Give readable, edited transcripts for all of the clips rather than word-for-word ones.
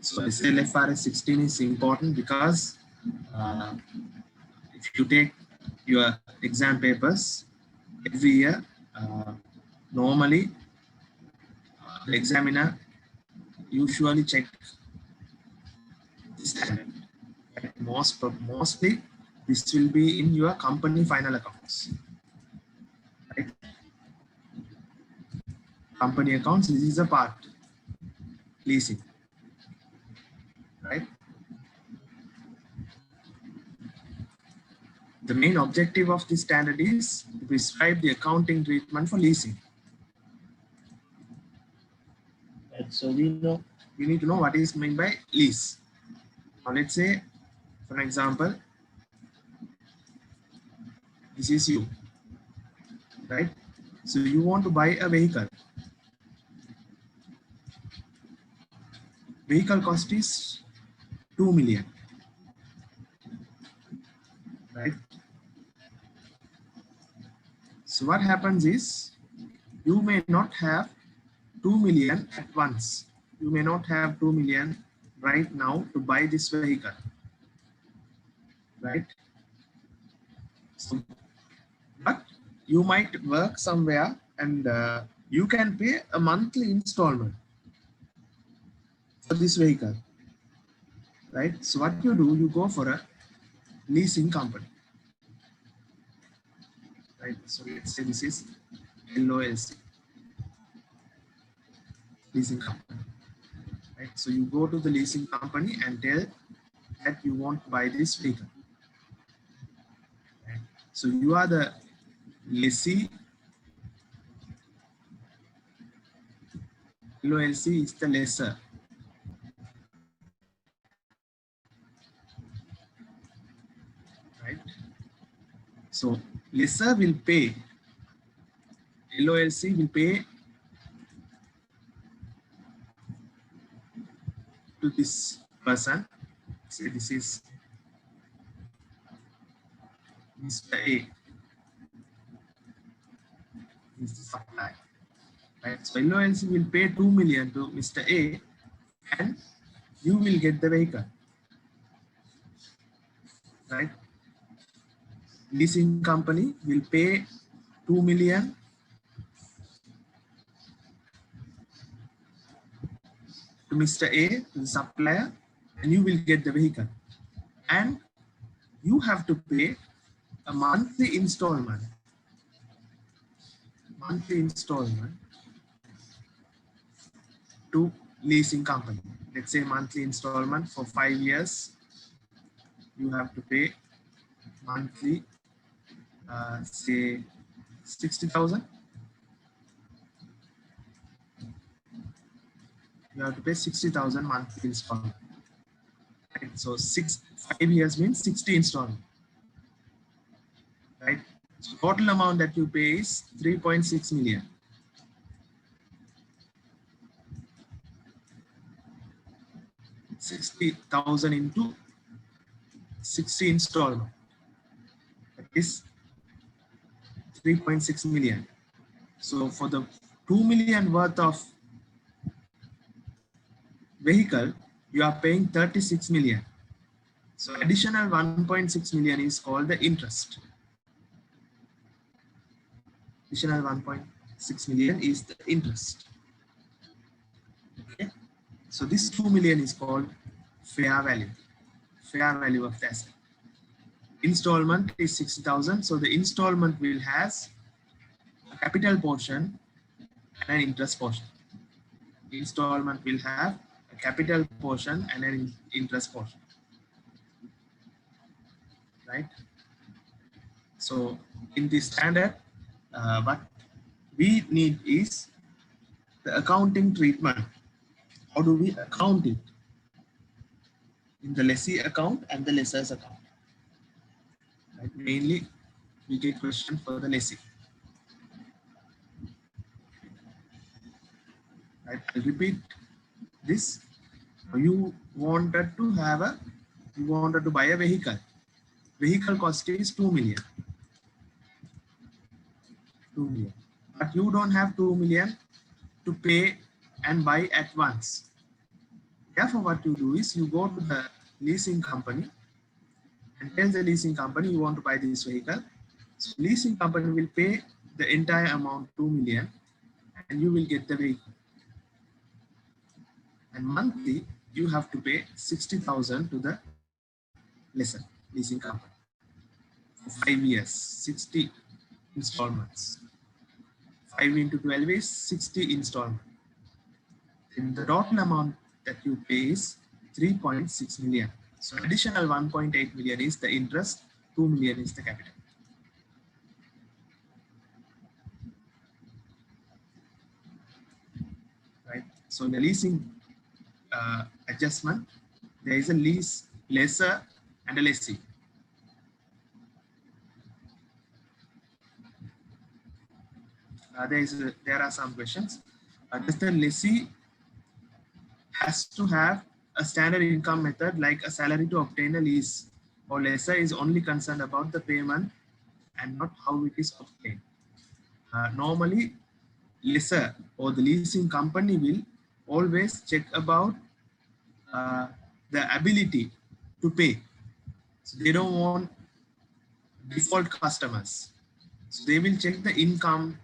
So SLFRS 16 is important because if you take your exam papers every year, normally the examiner usually check this standard. Mostly this will be in your company final accounts. Right? Company accounts, this is a part. Leasing. Right? The main objective of this standard is to prescribe the accounting treatment for leasing. Right? So we need to know what is meant by lease. Now let's say, for example, this is you, right? So you want to buy a vehicle. Vehicle cost is 2 million, right? So what happens is you may not have 2 million at once. You may not have 2 million right now to buy this vehicle, right? So, but you might work somewhere and you can pay a monthly installment for this vehicle, right? So what you do, you go for a leasing company, right? So let's say this is LOLC, leasing company, right? So you go to the leasing company and tell that you want to buy this vehicle, right? So you are the lessee. LOLC is the lessor. Right? So lessor will pay, LOLC will pay to this person. Say this is Mr. A. This is the supply. Right? So LOLC will pay 2 million to Mr. A and you will get the vehicle. Right? Leasing company will pay 2 million to Mr. A, to the supplier, and you will get the vehicle. And you have to pay a monthly installment. To leasing company. Let's say monthly installment for 5 years. You have to pay monthly, say 60,000. You have to pay 60,000 monthly installment. Right? So 5 years means 60 installment. Right? So total amount that you pay is 3.6 million. 60,000 into 60 installment. That is 3.6 million. So for the 2 million worth of vehicle, you are paying 36 million. So additional 1.6 million is called the interest. Additional 1.6 million is the interest. Okay. So this 2 million is called fair value of the asset. Installment is 60,000. So the installment will has a capital portion and an interest portion. Installment will have a capital portion and an interest portion. Right? So in this standard, what we need is the accounting treatment. How do we account it? In the lessee account and the lessor's account. Right? Mainly, we get question for the lessee. Right? I'll repeat this. You wanted to buy a vehicle. Vehicle cost is 2 million. 2 million. But you don't have 2 million to pay and buy at once. Therefore, what you do is you go to the leasing company and tell the leasing company you want to buy this vehicle. So leasing company will pay the entire amount, 2 million, and you will get the vehicle. And monthly, you have to pay 60,000 to the lessor, leasing company, for 5 years, 60 installments. 5 into 12 is 60 installments. And the total amount that you pay is 3.6 million. So additional 1.8 million is the interest, 2 million is the capital. Right. So in the leasing adjustment, there is a lessor and a lessee. There are some questions. Does the lessee has to have a standard income method like a salary to obtain a lease, or lessor is only concerned about the payment and not how it is obtained? Normally, lessor or the leasing company will always check about the ability to pay. So they don't want default customers. So they will check the income,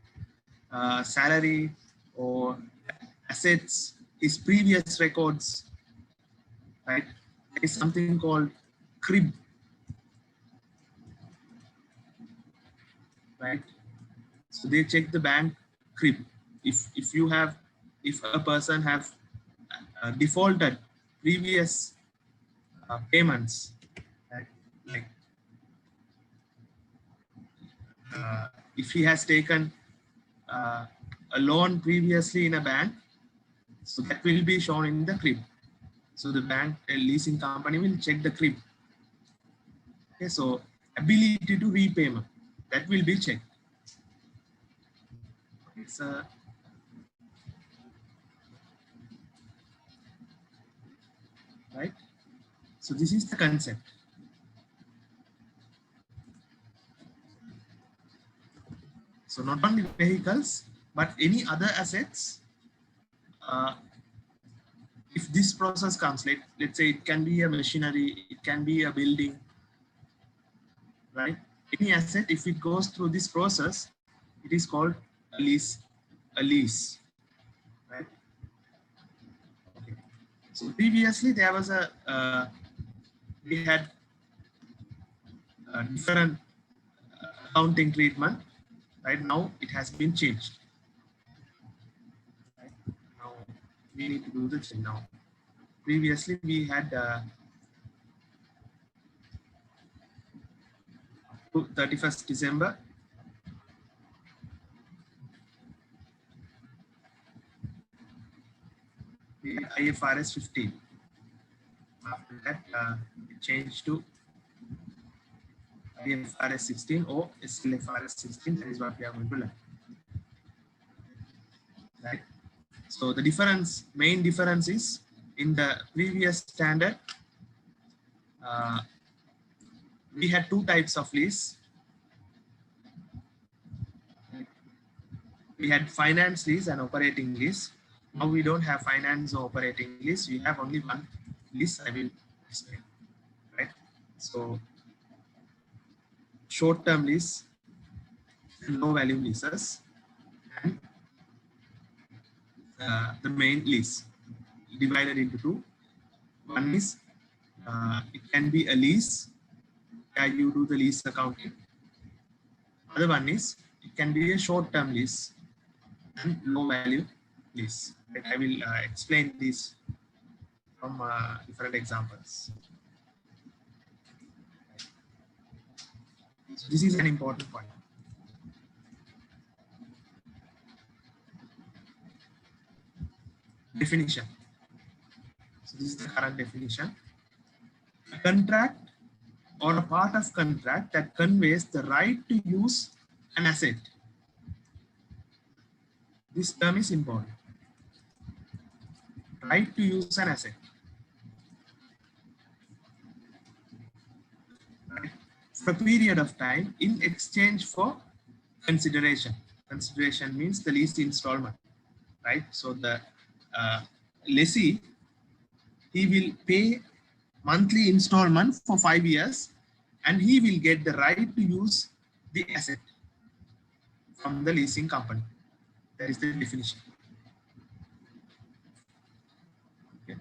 salary, or assets, his previous records, right? There is something called crib, right? So they check the bank crib. If a person have defaulted previous payments, right? Like if he has taken a loan previously in a bank, so that will be shown in the crib. So the bank leasing company will check the crib. Okay, so ability to repayment, that will be checked. It's right. So this is the concept. So not only vehicles, but any other assets. If this process comes, let's say it can be a machinery, it can be a building, right? Any asset, if it goes through this process, it is called a lease, right? Okay. So previously there was we had a different accounting treatment. Right now it has been changed. Right? Now we need to do the change now. Previously we had 31st December. We had IFRS 15. After that, it changed to IFRS 16 or SLFRS 16. That is what we are going to learn. Right. So the main difference is in the previous standard, we had two types of lease. We had finance lease and operating lease. Now we don't have finance or operating lease. We have only one lease. I will explain. Right. So short-term lease, low value leases, and the main lease divided into two. One is it can be a lease where you do the lease accounting. Other one is it can be a short-term lease and low value lease. Right? I will explain this from different examples. So this is an important point. Definition. So this is the current definition. A contract or a part of contract that conveys the right to use an asset. This term is important. Right to use an asset. Right. For a period of time in exchange for consideration. Consideration means the lease installment. Right. So the lessee he will pay monthly installment for 5 years and he will get the right to use the asset from the leasing company. That is the definition. Okay.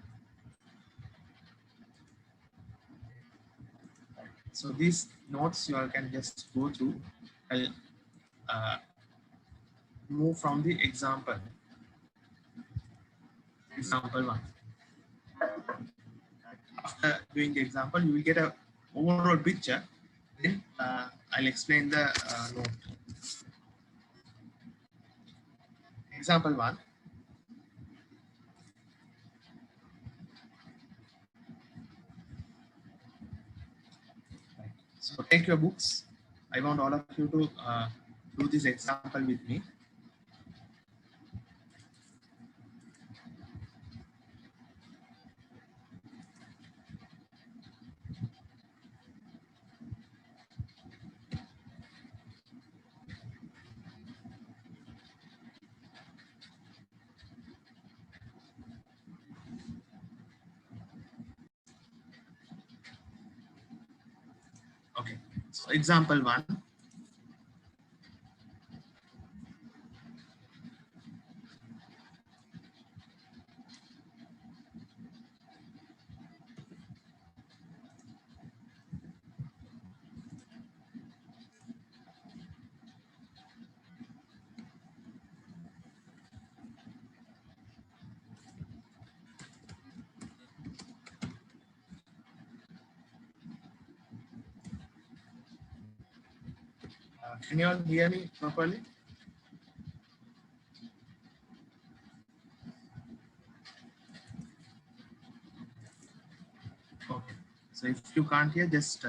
So these notes you all can just go through. I'll move from the example. Example 1. After doing the example, you will get a overall picture. Then I'll explain the note. Example 1. So take your books. I want all of you to do this example with me. Okay. So example 1. Can you all hear me properly? Okay. So if you can't hear, just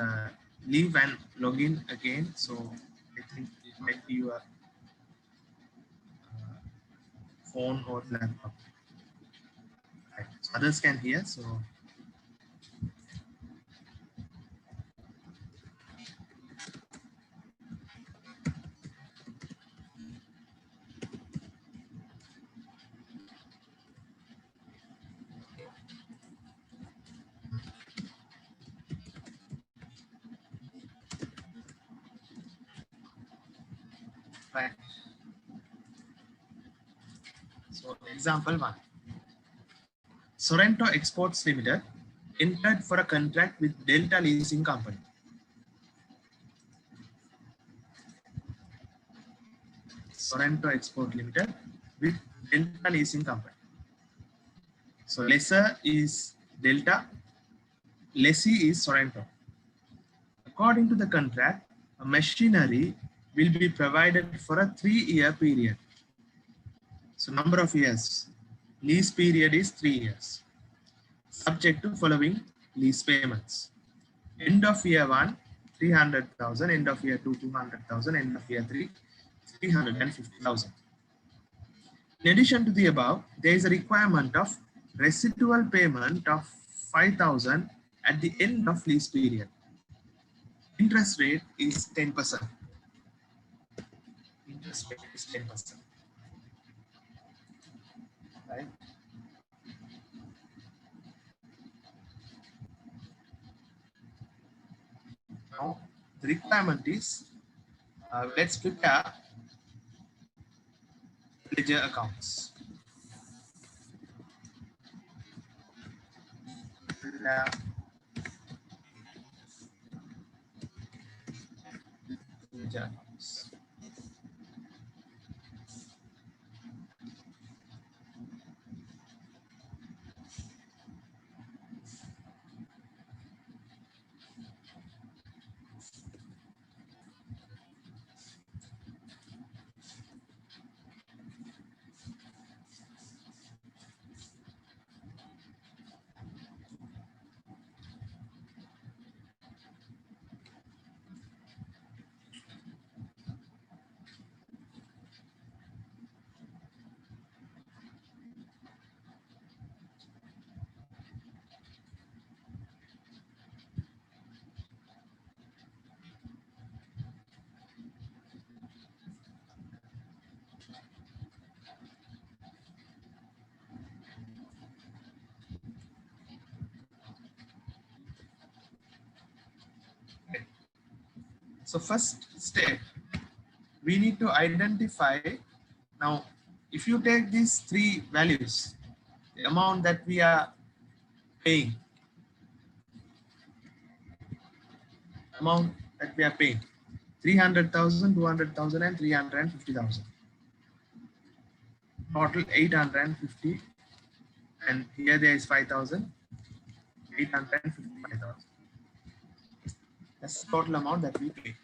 leave and log in again. So I think it might be your phone or laptop. Right. So others can hear. So right. So example 1. Sorrento Exports Limited entered for a contract with Delta Leasing Company. Sorrento Export Limited with Delta Leasing Company. So lessor is Delta, lessee is Sorrento. According to the contract, a machinery will be provided for a 3-year period. So number of years. Lease period is 3 years. Subject to following lease payments. End of year 1, 300,000. End of year 2, 200,000. End of year 3, 350,000. In addition to the above, there is a requirement of residual payment of 5,000 at the end of lease period. Interest rate is 10%. Interest rate is 10%. Right? Now, the requirement is let's prepare ledger accounts. Ledger accounts. So first step, we need to identify. Now, if you take these three values, the amount that we are paying, amount that we are paying, 300,000, 200,000, and 350,000. Total 850, and here there is 5,000, 855,000. That's the total amount that we pay.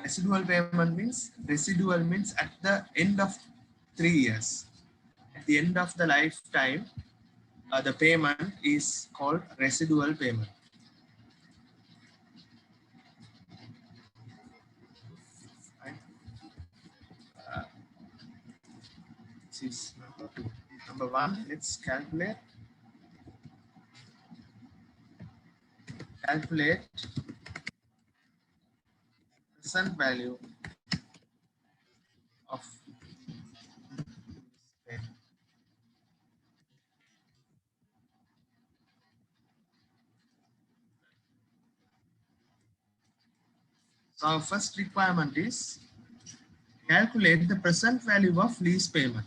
Residual payment means, residual means at the end of 3 years. At the end of the lifetime, the payment is called residual payment. Right? This is number two. Number one, let's calculate present value of payment. So our first requirement is calculate the present value of lease payment.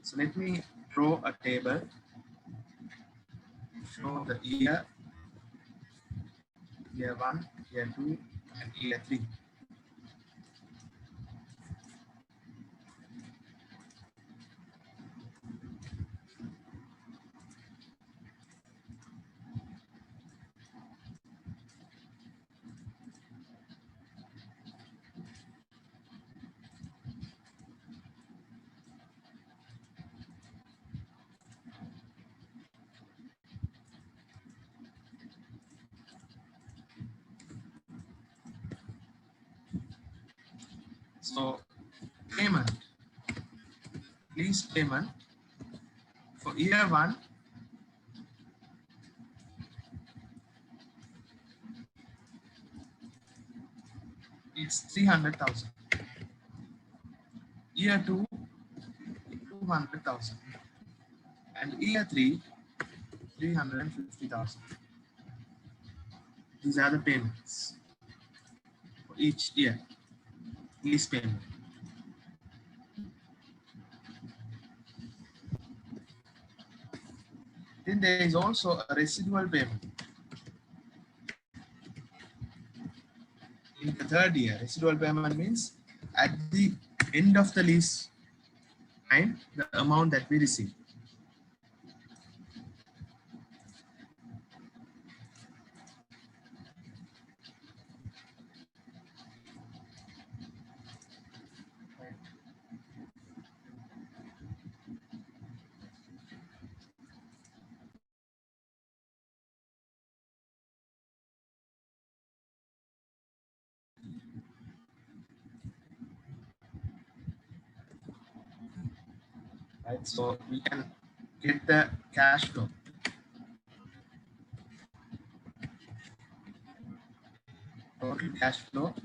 So let me draw a table, show the year 1, year 2, and year 3. So payment, lease payment for year 1, it's 300,000. Year 2, 200,000. And year 3, 350,000. These are the payments for each year, lease payment. Then there is also a residual payment. In the third year, residual payment means at the end of the lease time, the amount that we receive. Right, so we can get the cash flow. Total cash flow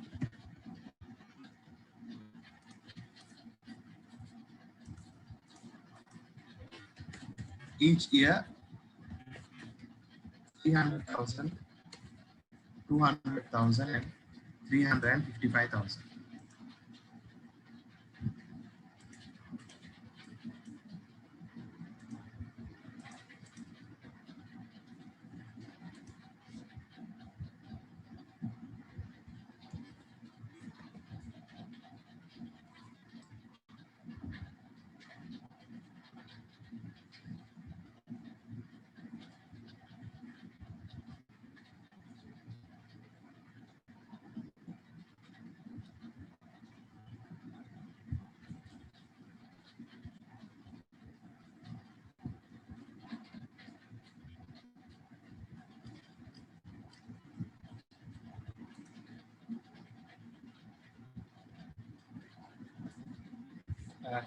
each year, 300,000, 200,000, and 355,000.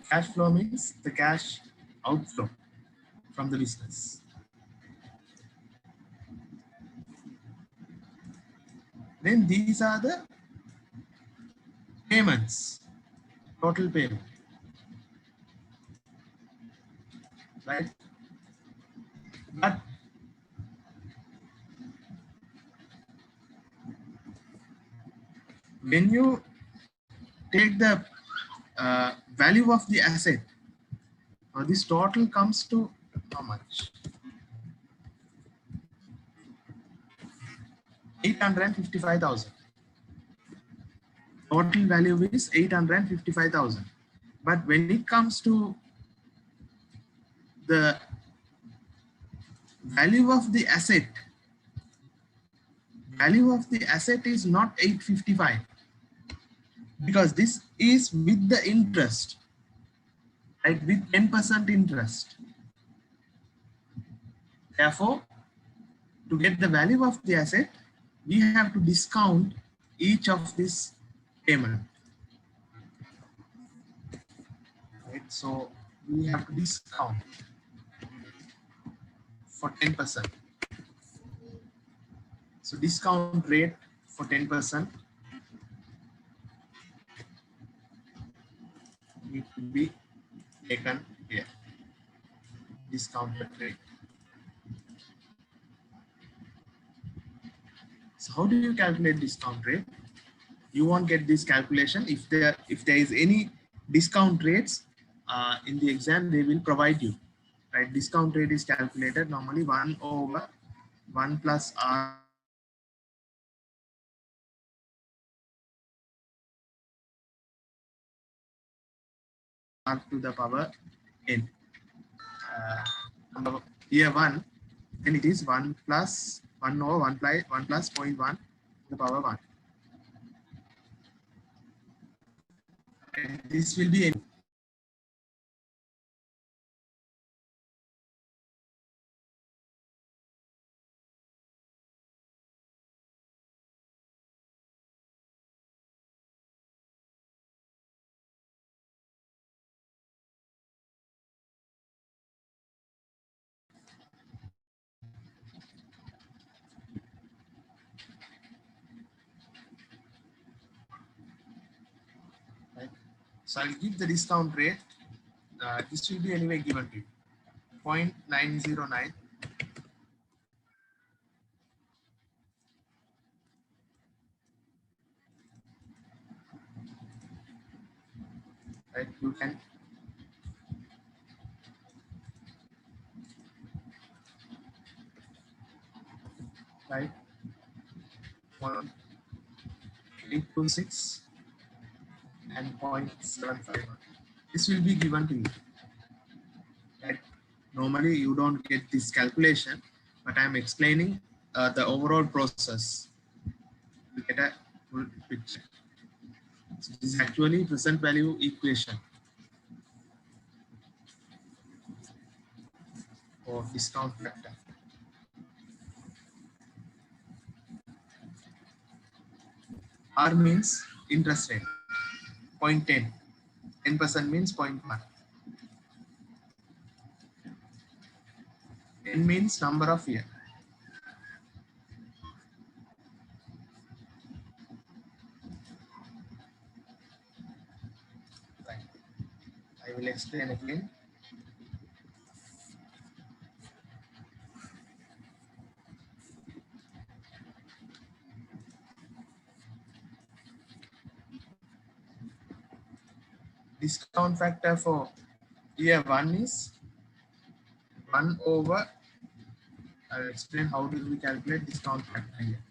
Cash flow means the cash outflow from the business. Then these are the payments, total payment, right? But when you take the value of the asset, this total comes to how much? 855,000. Total value is 855,000. But when it comes to the value of the asset is not 855, because this is with the interest, right? With 10% interest. Therefore, to get the value of the asset, we have to discount each of this payment, right? So we have to discount for 10%. So discount rate for 10% need to be taken here. Discounted rate. So how do you calculate discount rate? You won't get this calculation if there is any discount rates in the exam. They will provide you, right? Discount rate is calculated normally 1 over 1 plus R to the power n. Here 1, then it is 1 plus 1 over 1 plus 0.1 to the power 1. And this will be n. Right? So I'll give the discount rate. This will be anyway given to you. 0.909. Right? You can write 1.826 and 0.751. This will be given to you. Right? Normally you don't get this calculation, but I am explaining the overall process to get a full picture. So this is actually present value equation for discount factor. R means interest rate, 0.10. 10% means 0.1. N means number of year. Right. I will explain again. Discount factor for year 1 is 1 over. I will explain how do we calculate discount factor here.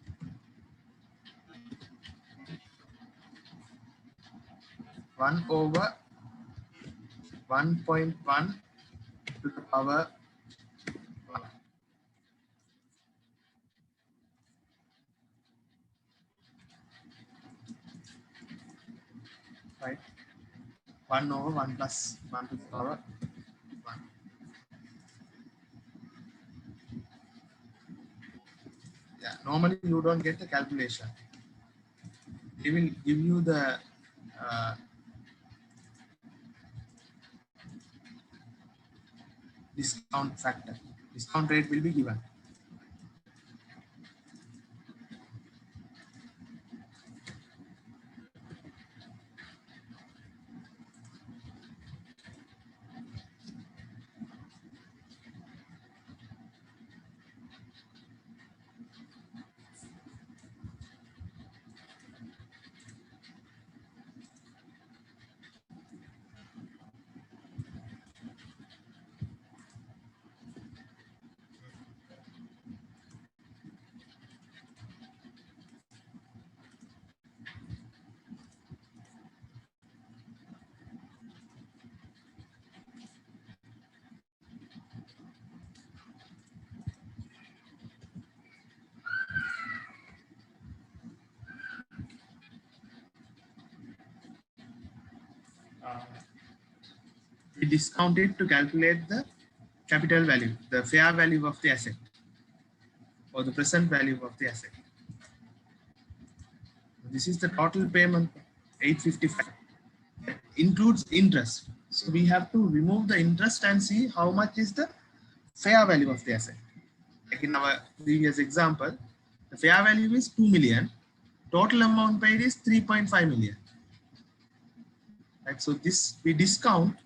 1 over 1.1 to the power 1. Right? 1 over 1 plus 1 to the power 1. Yeah, normally you don't get the calculation. They will give you the discount factor. Discount rate will be given. We discount it to calculate the capital value, the fair value of the asset, or the present value of the asset. This is the total payment, 855. That includes interest. So we have to remove the interest and see how much is the fair value of the asset. Like in our previous example, the fair value is 2 million. Total amount paid is 3.5 million. Right? So this we discount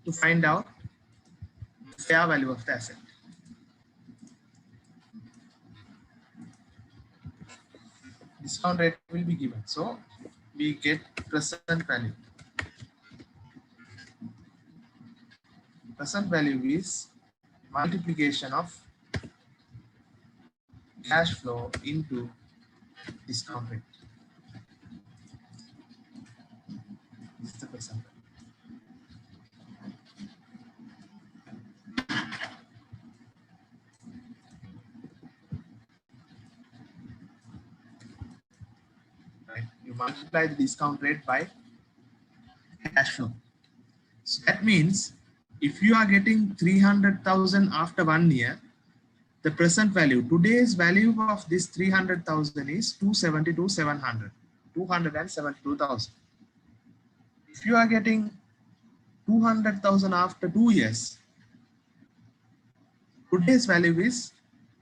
to find out the fair value of the asset. Discount rate will be given. So we get present value. Present value is multiplication of cash flow into discount rate. This is the present value. Right? You multiply the discount rate by cash flow. So that means if you are getting 300,000 after 1 year, the present value, today's value of this 300,000 is 272,700, 272,000. If you are getting 200,000 after 2 years, today's value is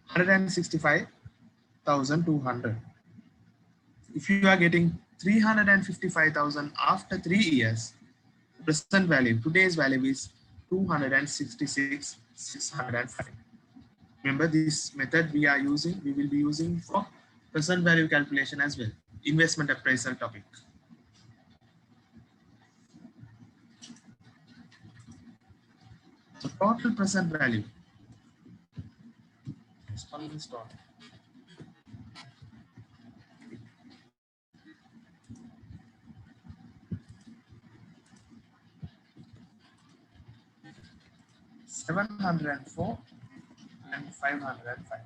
165,200. If you are getting 355,000 after 3 years, present value, today's value is 266,605. Remember, this method we will be using for present value calculation as well, investment appraisal topic. So total present value. Let's call this total. $704 and $505.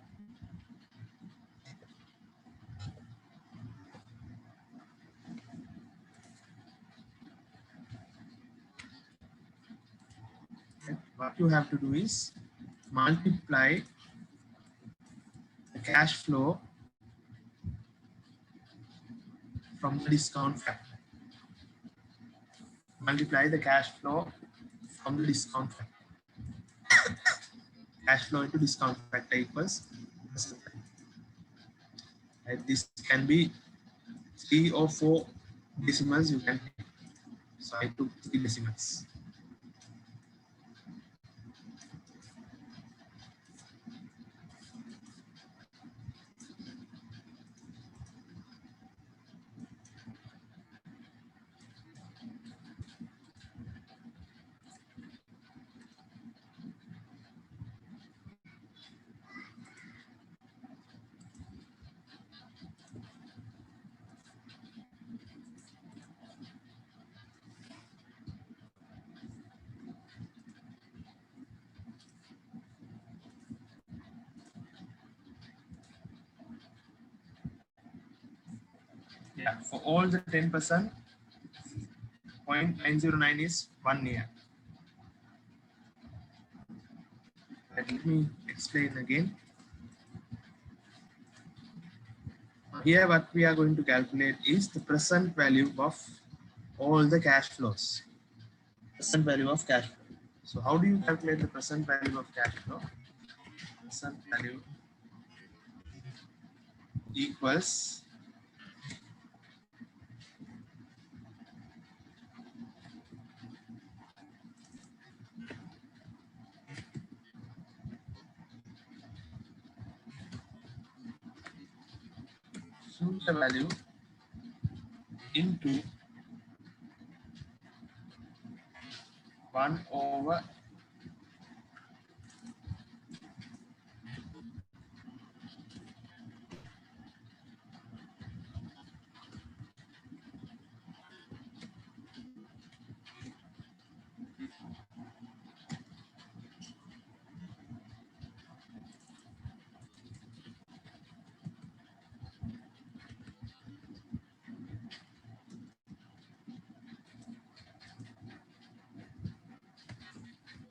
What you have to do is multiply the cash flow from the discount factor. Multiply the cash flow from the discount factor. Cash flow into discount factor equals present value. Right? This can be 3 or 4 decimals you can take. So I took 3 decimals. Yeah, for all the 10%, 0.909 is 1 year. Let me explain again. Here what we are going to calculate is the present value of all the cash flows. Present value of cash flow. So how do you calculate the present value of cash flow? Present value equals future value into 1 over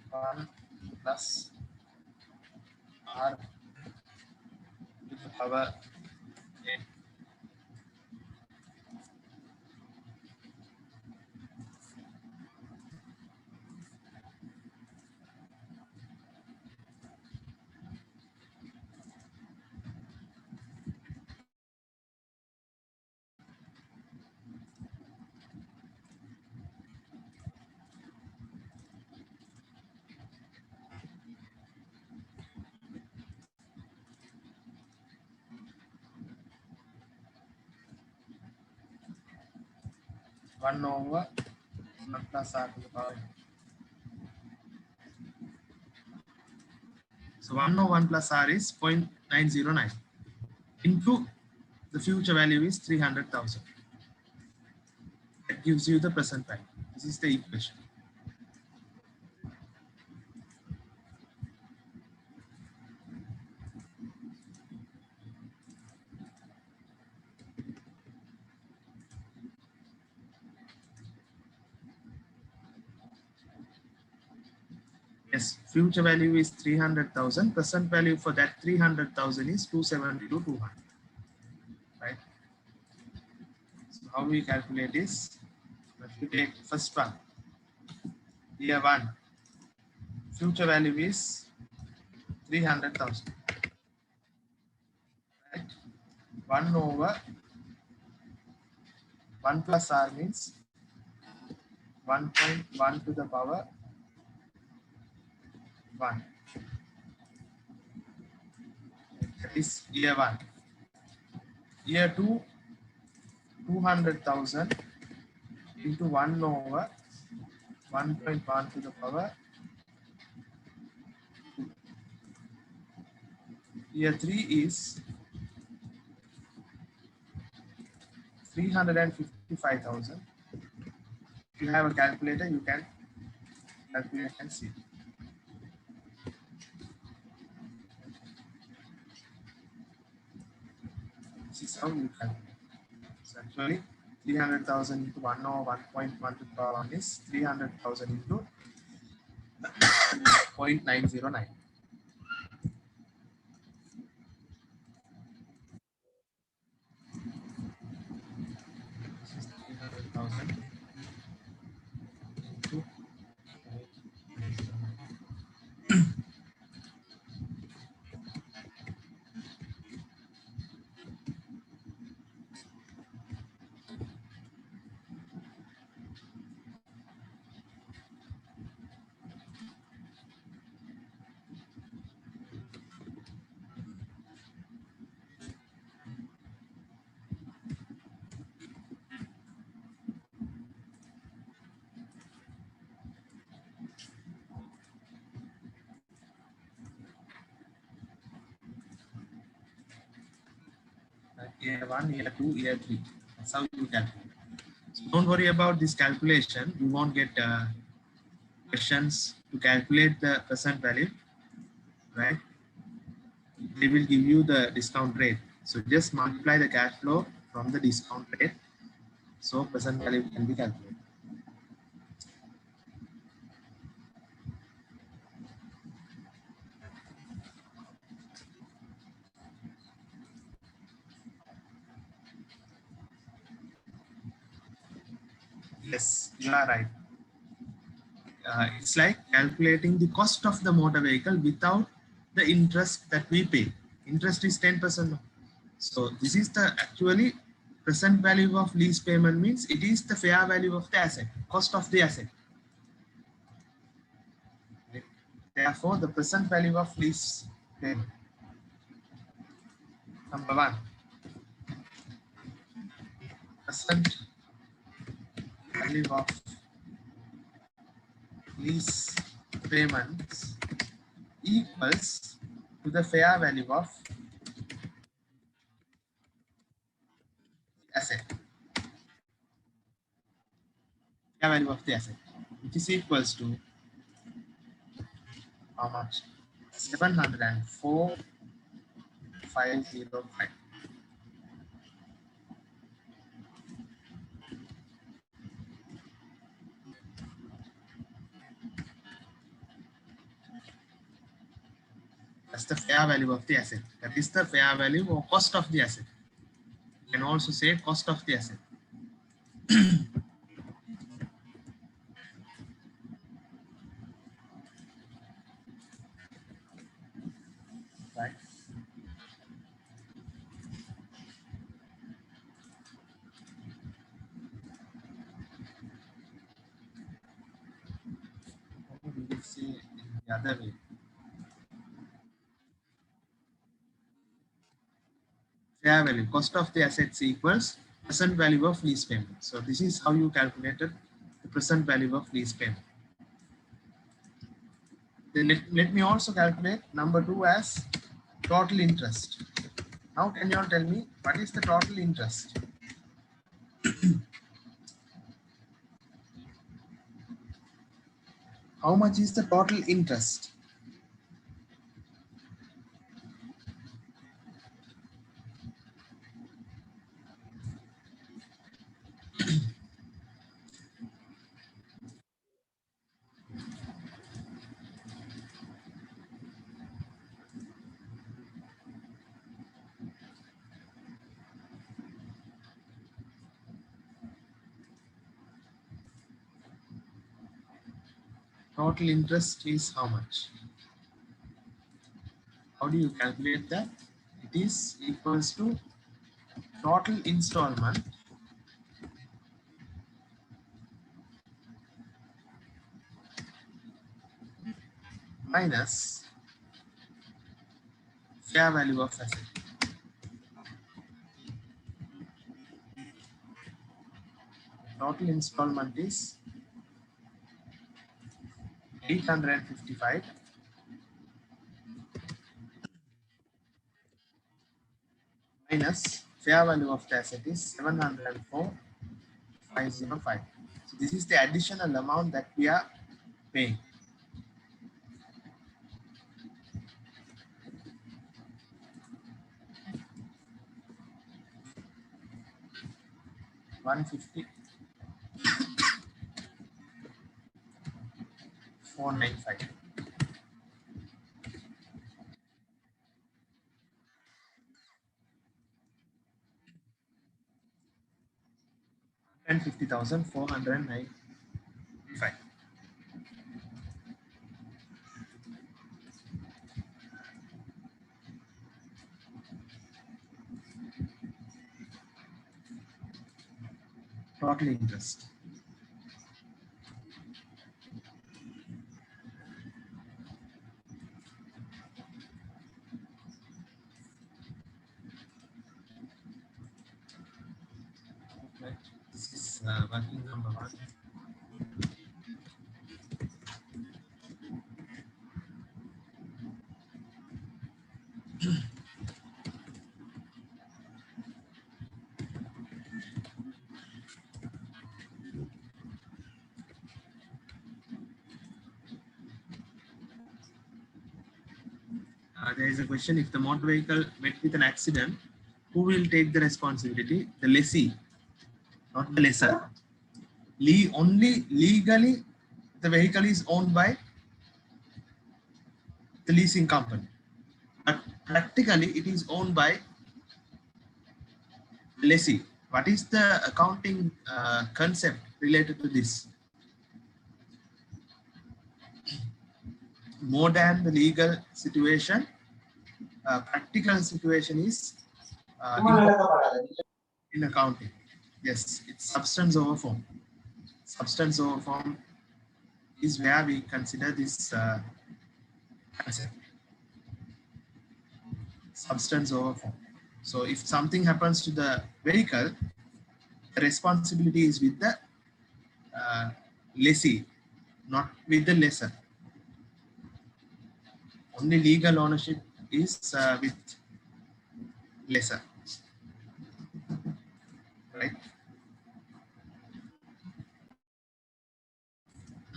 1 plus r to the power n. 1 over 1 plus r to the power n. So 1 over 1 plus r is 0.909 into the future value is 300,000. That gives you the present value. This is the equation. Yes, future value is 300,000. Present value for that 300,000 is 272,200. Right? So how we calculate is, if you take first one, year 1, future value is 300,000. Right? 1 over 1 plus r means 1.1 to the power 1. That is year 1. Year 2, 200,000 into 1 over 1.1 to the power 2. Year 3 is 355,000. If you have a calculator, you can calculate and see. This is how you calculate. So actually, 300,000 into 1 over 1.1 to the power 1 is 300,000 into 0.909. This is 300,000 into 0.909. Year 1, year 2, year 3. That's how you calculate. So don't worry about this calculation. You won't get questions to calculate the present value, right? They will give you the discount rate. So just multiply the cash flow from the discount rate. So present value can be calculated. Yes, you are right. it's like calculating the cost of the motor vehicle without the interest that we pay. Interest is 10%. So this is the actually present value of lease payment, means it is the fair value of the asset, cost of the asset. Right? Therefore, the present value of lease payment. Number one, present value of lease payments equals to the fair value of asset. Fair value of the asset, which is equals to how much? 704,505. That's the fair value of the asset. That is the fair value or cost of the asset. You can also say cost of the asset. Right? Or we will say in the other way. Fair value, cost of the assets equals present value of lease payment. So this is how you calculated the present value of lease payment. Then let me also calculate number 2 as total interest. Now can you all tell me what is the total interest? How much is the total interest? Total interest is how much? How do you calculate that? It is equals to total installment minus fair value of asset. Total installment is 855 minus fair value of the asset is 704,505. So this is the additional amount that we are paying. $150,495. And 50,495. Total interest. Right. This is working number 1. There is a question: if the motor vehicle met with an accident, who will take the responsibility? The lessee, not the lessor. Only legally, the vehicle is owned by the leasing company, but practically it is owned by the lessee. What is the accounting concept related to this? more than the legal situation, practical situation is important in accounting. Yes, it's substance over form. Substance over form is where we consider this concept. Substance over form. So if something happens to the vehicle, the responsibility is with the uh, lessee, not with the lessor. Only legal ownership is with lessor, right?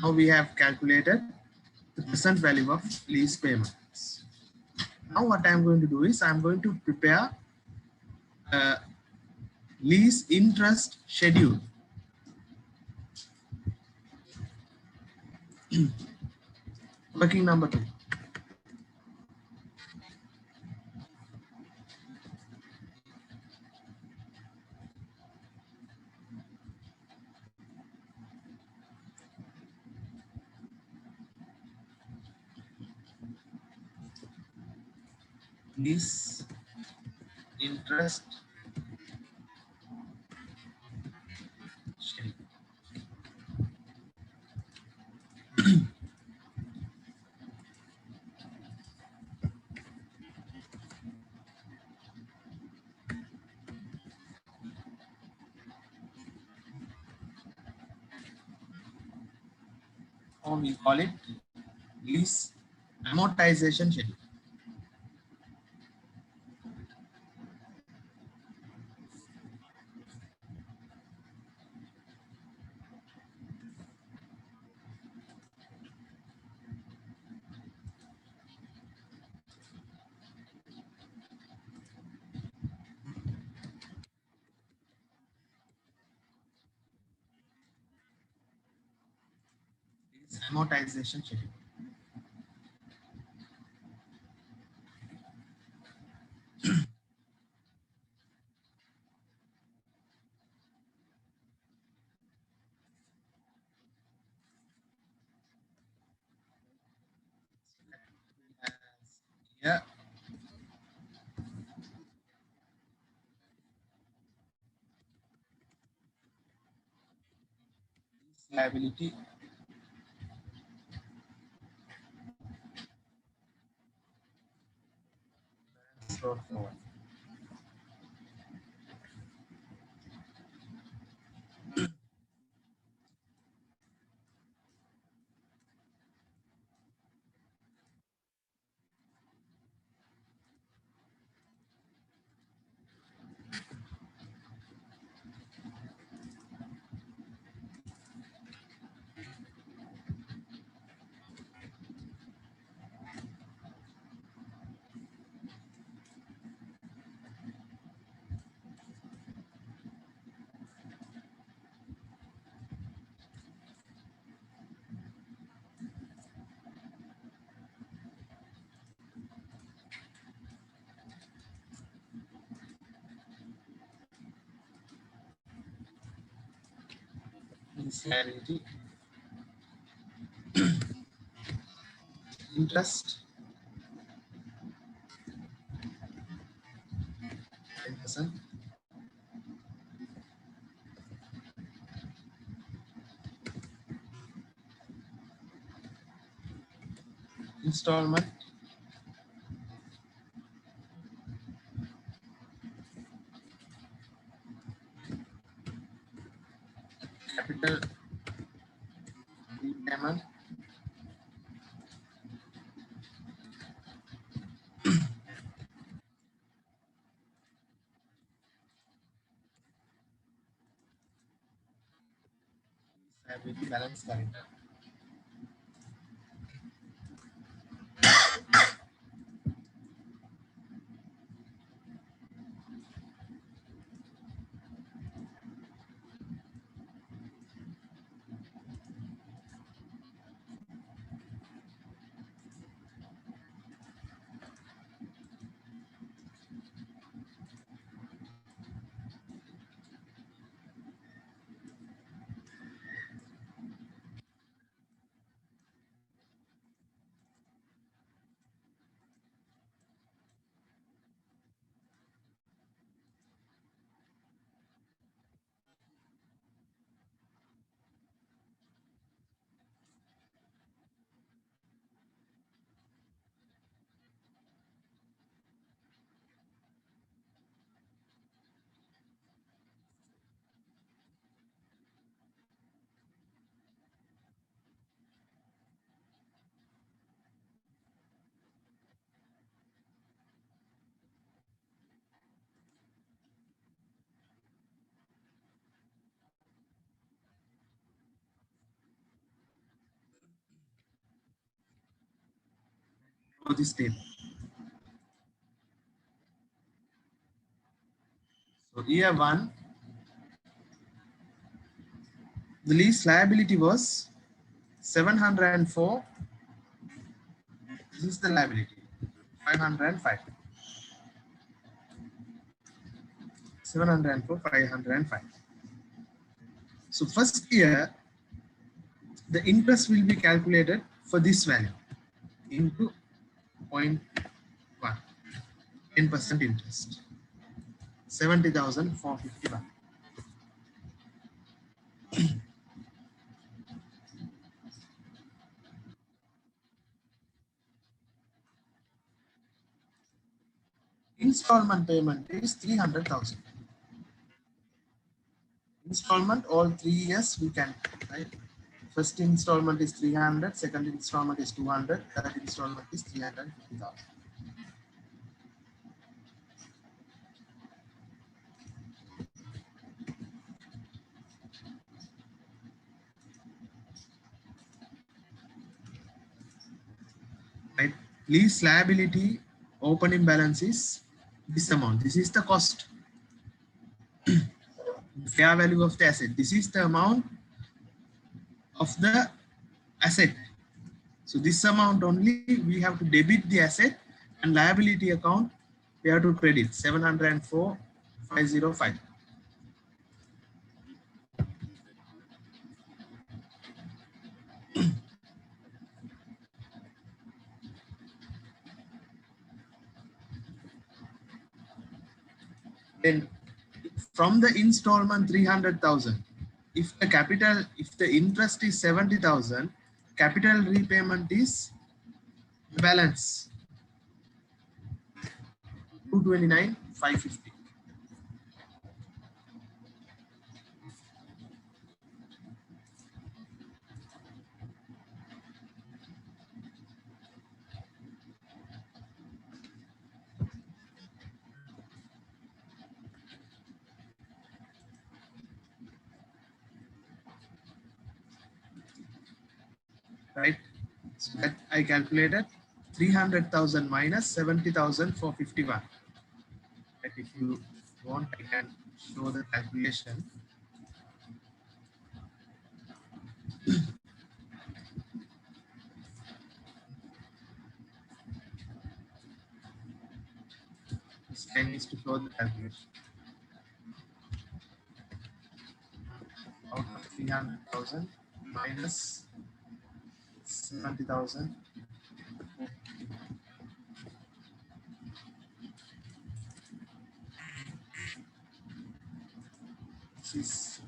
Now we have calculated the present value of lease payments. Now what I am going to do is I am going to prepare a lease interest schedule. Working number 2. Lease interest schedule. Or we call it lease amortization schedule. Lease amortization schedule. Yeah, liability brought forward. Lease liability interest 10%. Installment capital repayment liability balance current. for this table. So year 1, the lease liability was 704. This is the liability, 505. 704, 505. So first year, the interest will be calculated for this value into 0.1, 10% interest, 70,451. Installment payment is 300,000. Installment all 3 years we can, right? First installment is 300, second installment is 200, third installment is 350,000. Right? Lease liability opening balance is this amount. This is the cost, fair value of the asset. This is the amount of the asset. So this amount only we have to debit the asset, and liability account we have to credit 704,505. Then from the installment 300,000, if the interest is 70,000, capital repayment is the balance 229,550. Right? So that I calculated 300,000 minus 70,451. Right? If you want, I can show the calculation. This time is to show the calculation. Out of 300,000 minus 70,000. This is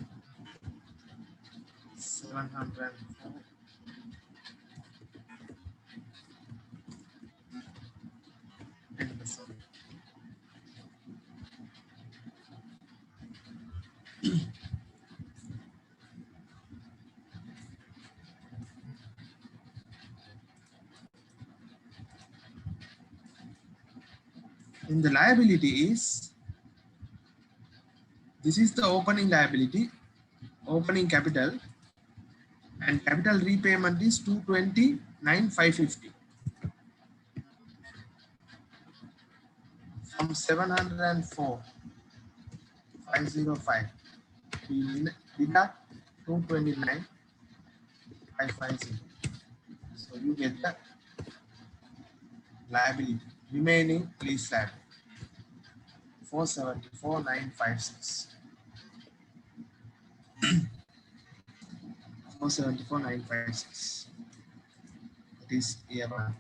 704. In the liability is, this is the opening liability, opening capital, and capital repayment is 229,550. From 704,505, we deduct 229,550. So you get the liability, remaining lease liability, 474,956. 474,956. That is year 1.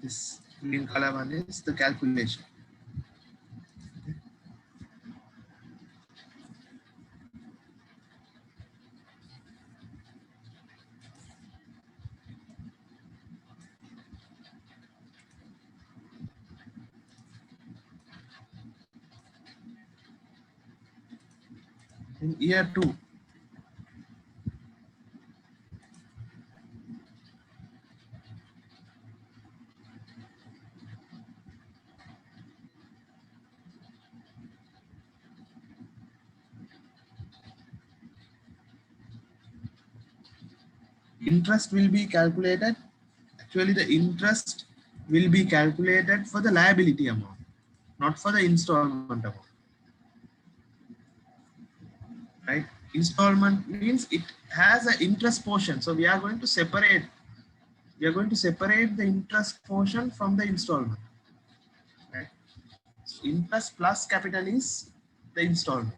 This green color one is the calculation. In year 2, Interest will be calculated. Actually, the interest will be calculated for the liability amount, not for the installment amount. Right? Installment means it has an interest portion. So we are going to separate. We are going to separate the interest portion from the installment. Right? So interest plus capital is the installment.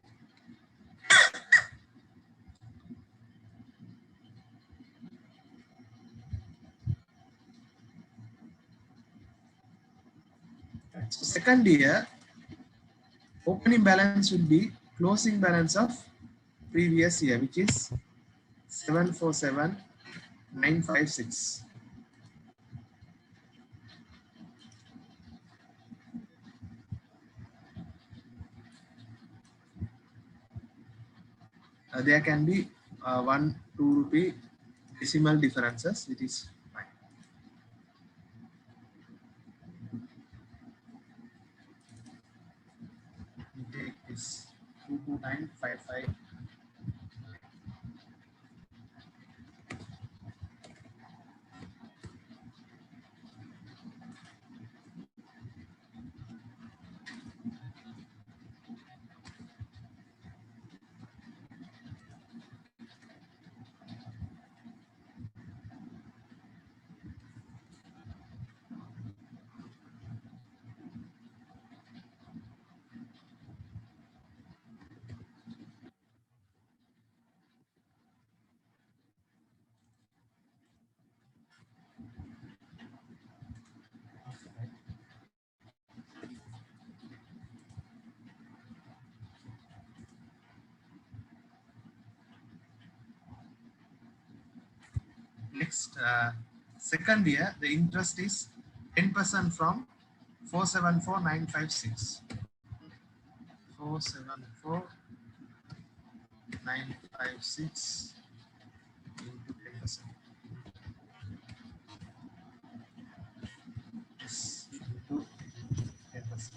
Right? So second year, opening balance will be closing balance of previous year, which is 747,956. There can be 1-2 rupee decimal differences, which is fine. We take this 22955. Next, second year, the interest is 10% from 474,956. 474,956 into 10%. Yes, into 10%.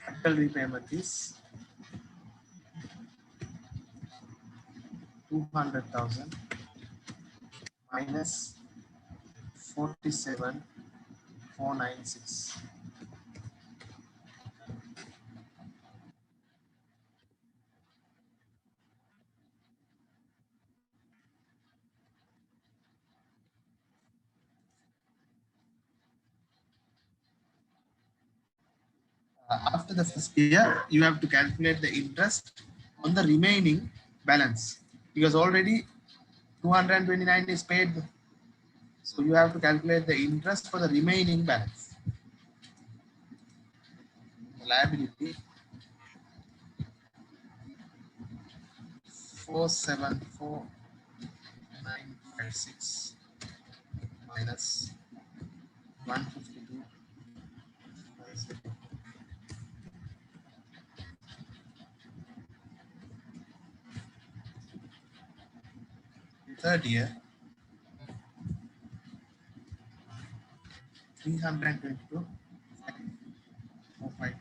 Capital repayment is 200,000 minus 47,496. After the first year, you have to calculate the interest on the remaining balance because already 229 is paid. So you have to calculate the interest for the remaining balance. The liability 474,956 minus 152. Third year, 322,545.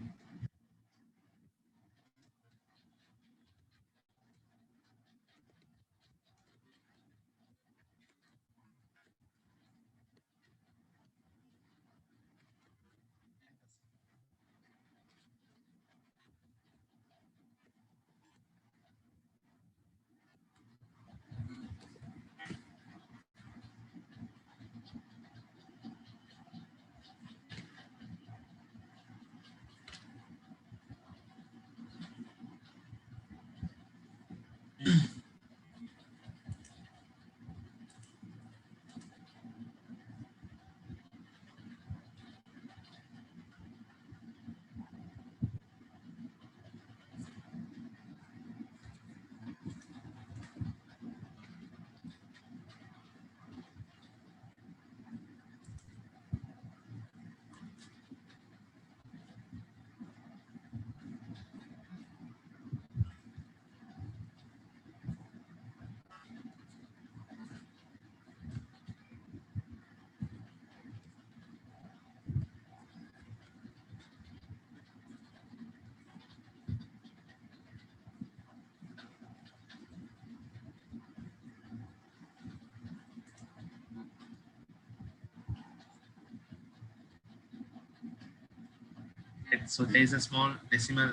Right? So there is a small decimal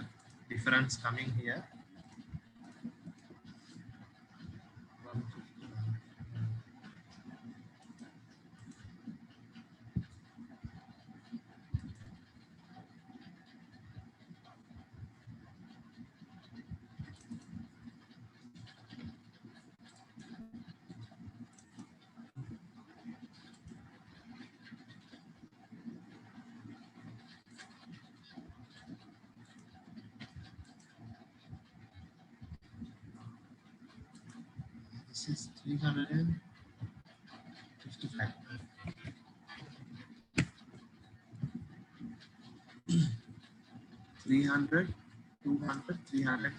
difference coming here. 151. This is 355. 300, 200, 355.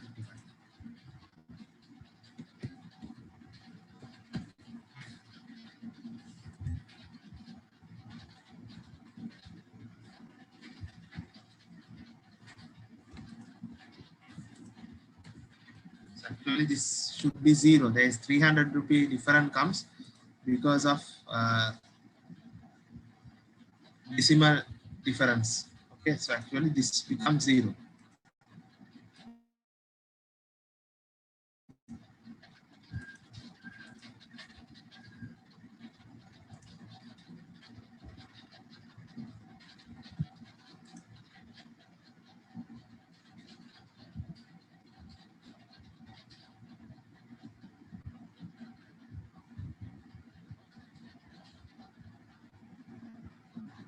So actually this should be zero. There is 300 rupee difference comes because of decimal difference. Okay, so actually this becomes zero.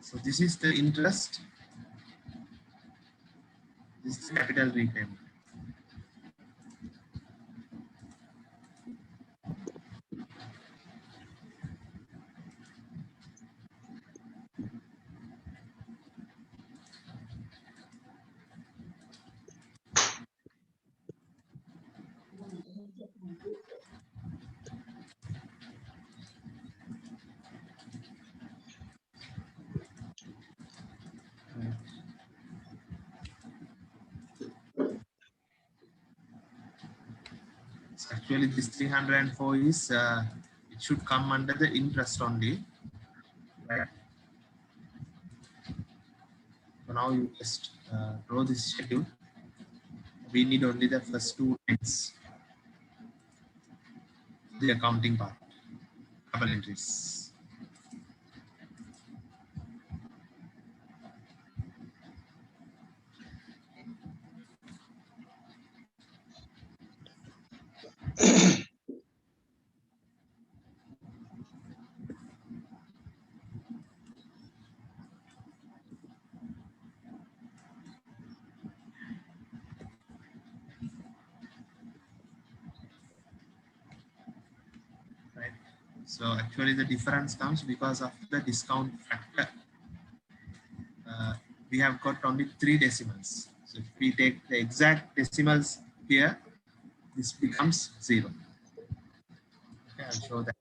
So this is the interest. This is capital repayment. So actually this 304 is it should come under the interest only. Right? So now you just draw this schedule. We need only the first two lines, the accounting part, couple entries. Right? So actually the difference comes because of the discount factor. We have got only 3 decimals. So if we take the exact decimals here, this becomes 0. Okay, I'll show that.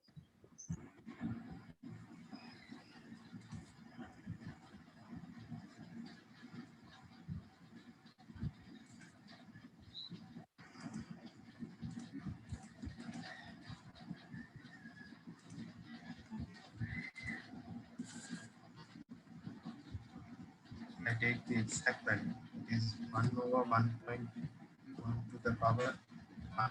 I take the exact value. It is 1 over 1.1 to the power 1.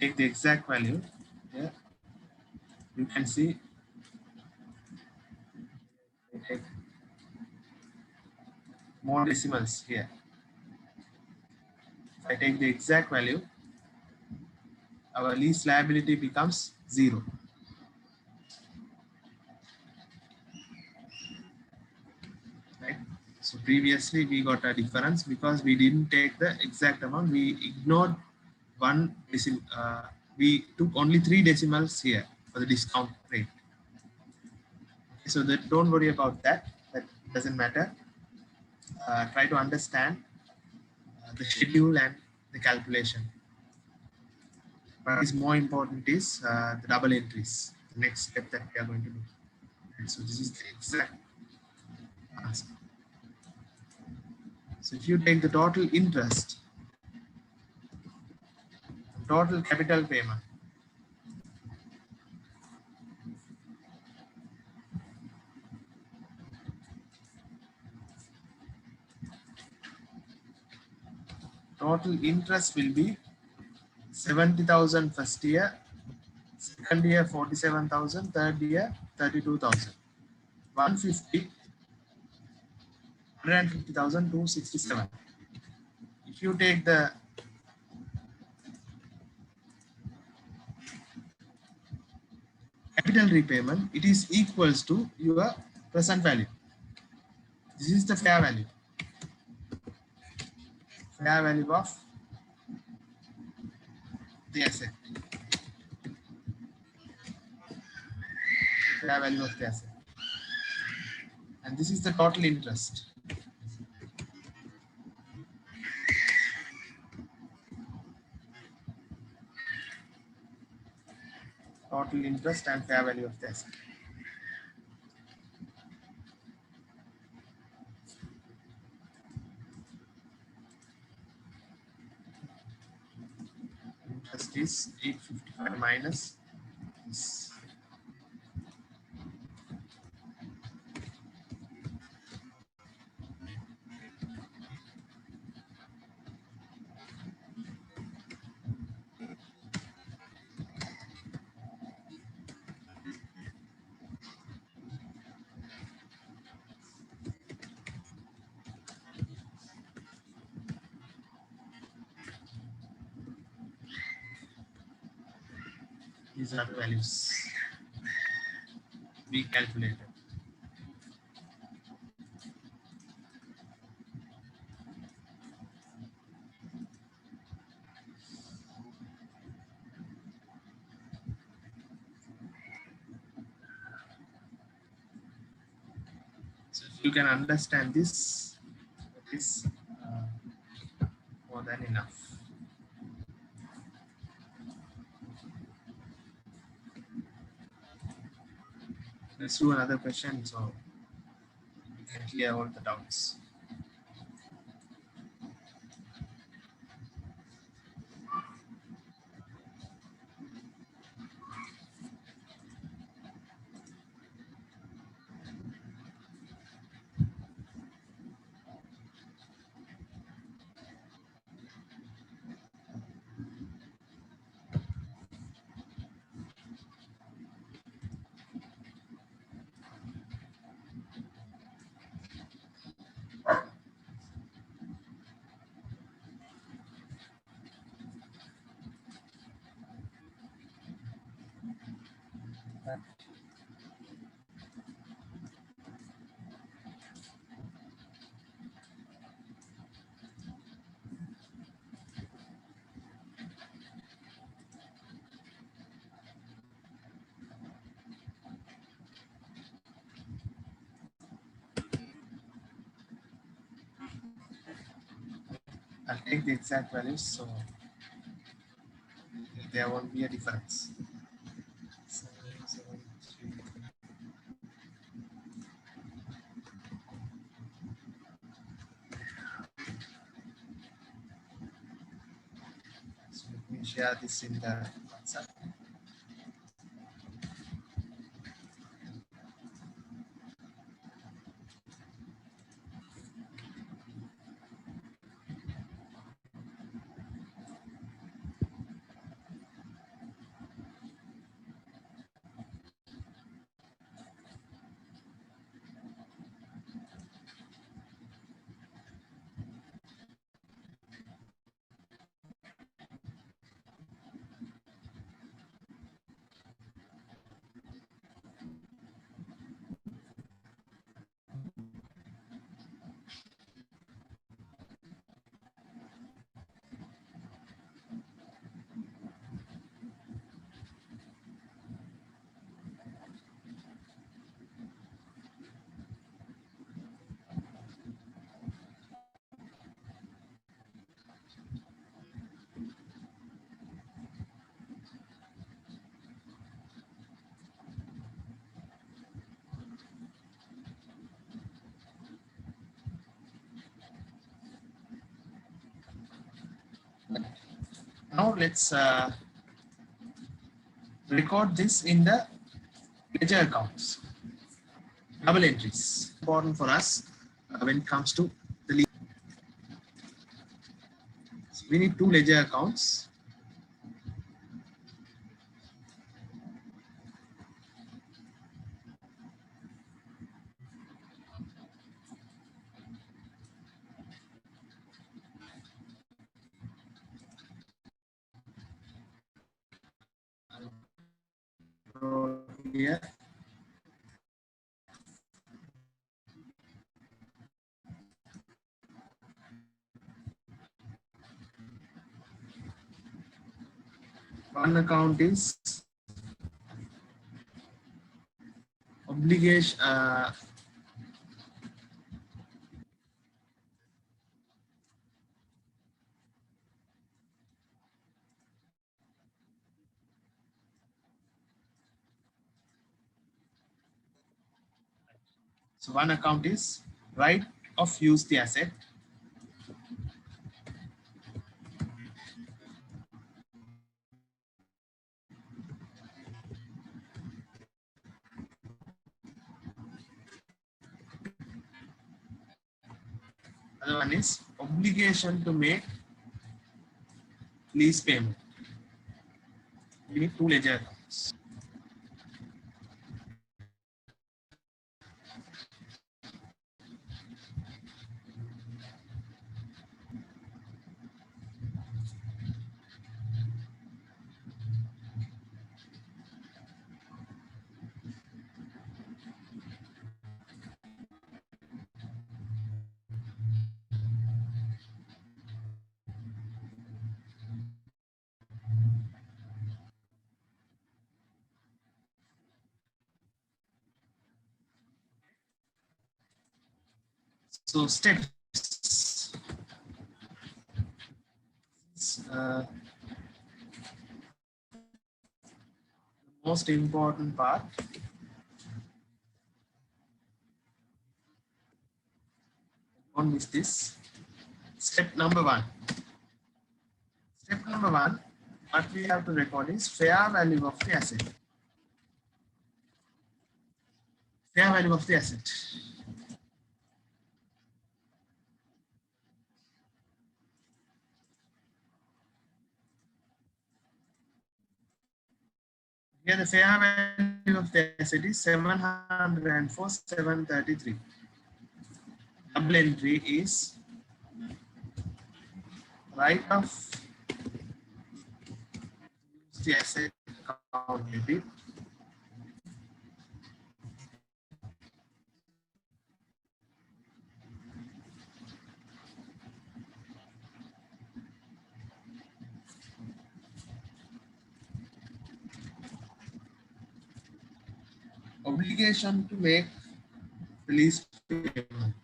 Take the exact value here, you can see I take more decimals here. If I take the exact value, our lease liability becomes 0. Right? So previously we got a difference because we didn't take the exact amount. We ignored one decimal. We took only 3 decimals here for the discount rate. So that don't worry about that. That doesn't matter. Try to understand the schedule and the calculation. What is more important is the double entries, the next step that we are going to do. And so this is the exact ask. So if you take the total interest, total capital payment, total interest will be 70,000 first year, second year 47,000, third year 32,000, 150, 150,000 to 67. If you take the capital repayment, it is equals to your present value. This is the fair value. Fair value of the asset. Fair value of the asset. And this is the total interest. Total interest and fair value of the asset. Interest is 855 minus this. These are the values we calculated. So if you can understand this, it is more than enough. Let's do another question so we can clear all the doubts. I'll take the exact values so there won't be a difference. 773. So let me share this in the WhatsApp. now let's record this in the ledger accounts. Double entries important for us when it comes to the lease. So we need two ledger accounts. Here one account is obligation. So one account is right of use the asset. Other one is obligation to make lease payment. We need two ledger accounts. So steps. The most important part. Don't miss this. Step number one. Step number one, what we have to record is fair value of the asset. Fair value of the asset. Here the fair value of the asset is 704,733. Double entry is right of use the asset account debit. Obligation to make lease payment.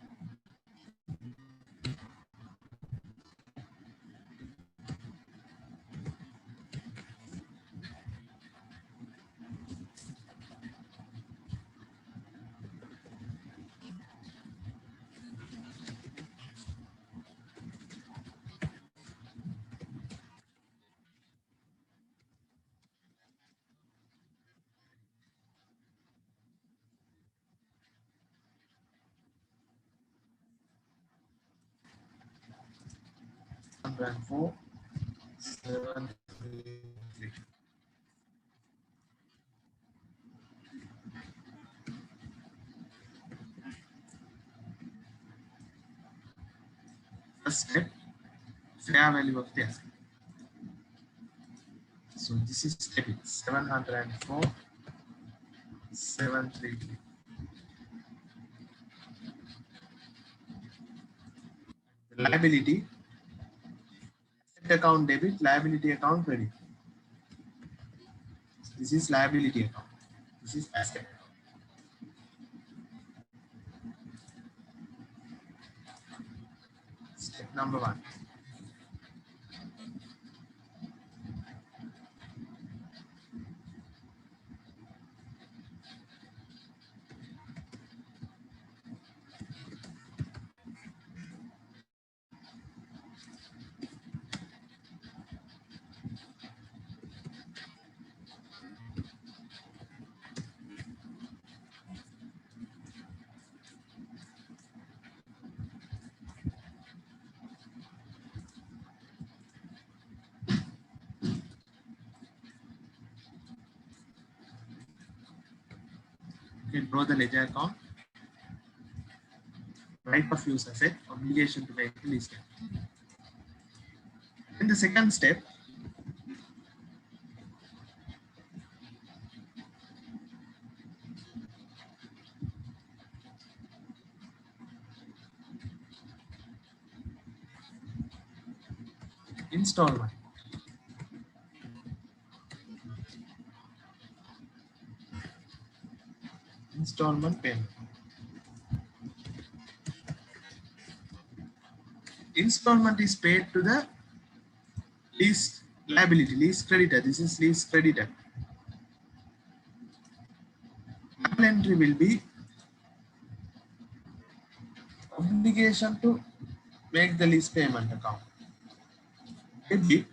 And 4,733. First step, fair value of the asset. So this is step 704,733. The liability, asset account debit, liability account credit. This is liability account. This is asset account. Step number one. Okay, draw the ledger account, right of use asset, obligation to make the lease payment. In the second step, installment. Installment payment. Installment is paid to the lease liability, lease creditor. This is lease creditor. One entry will be obligation to make the lease payment account. Debit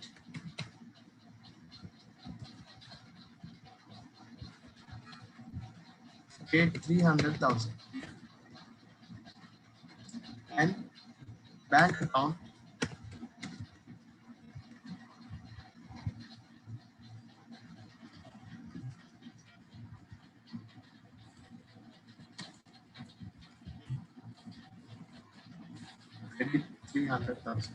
paid 300,000 and bank account credit 300,000.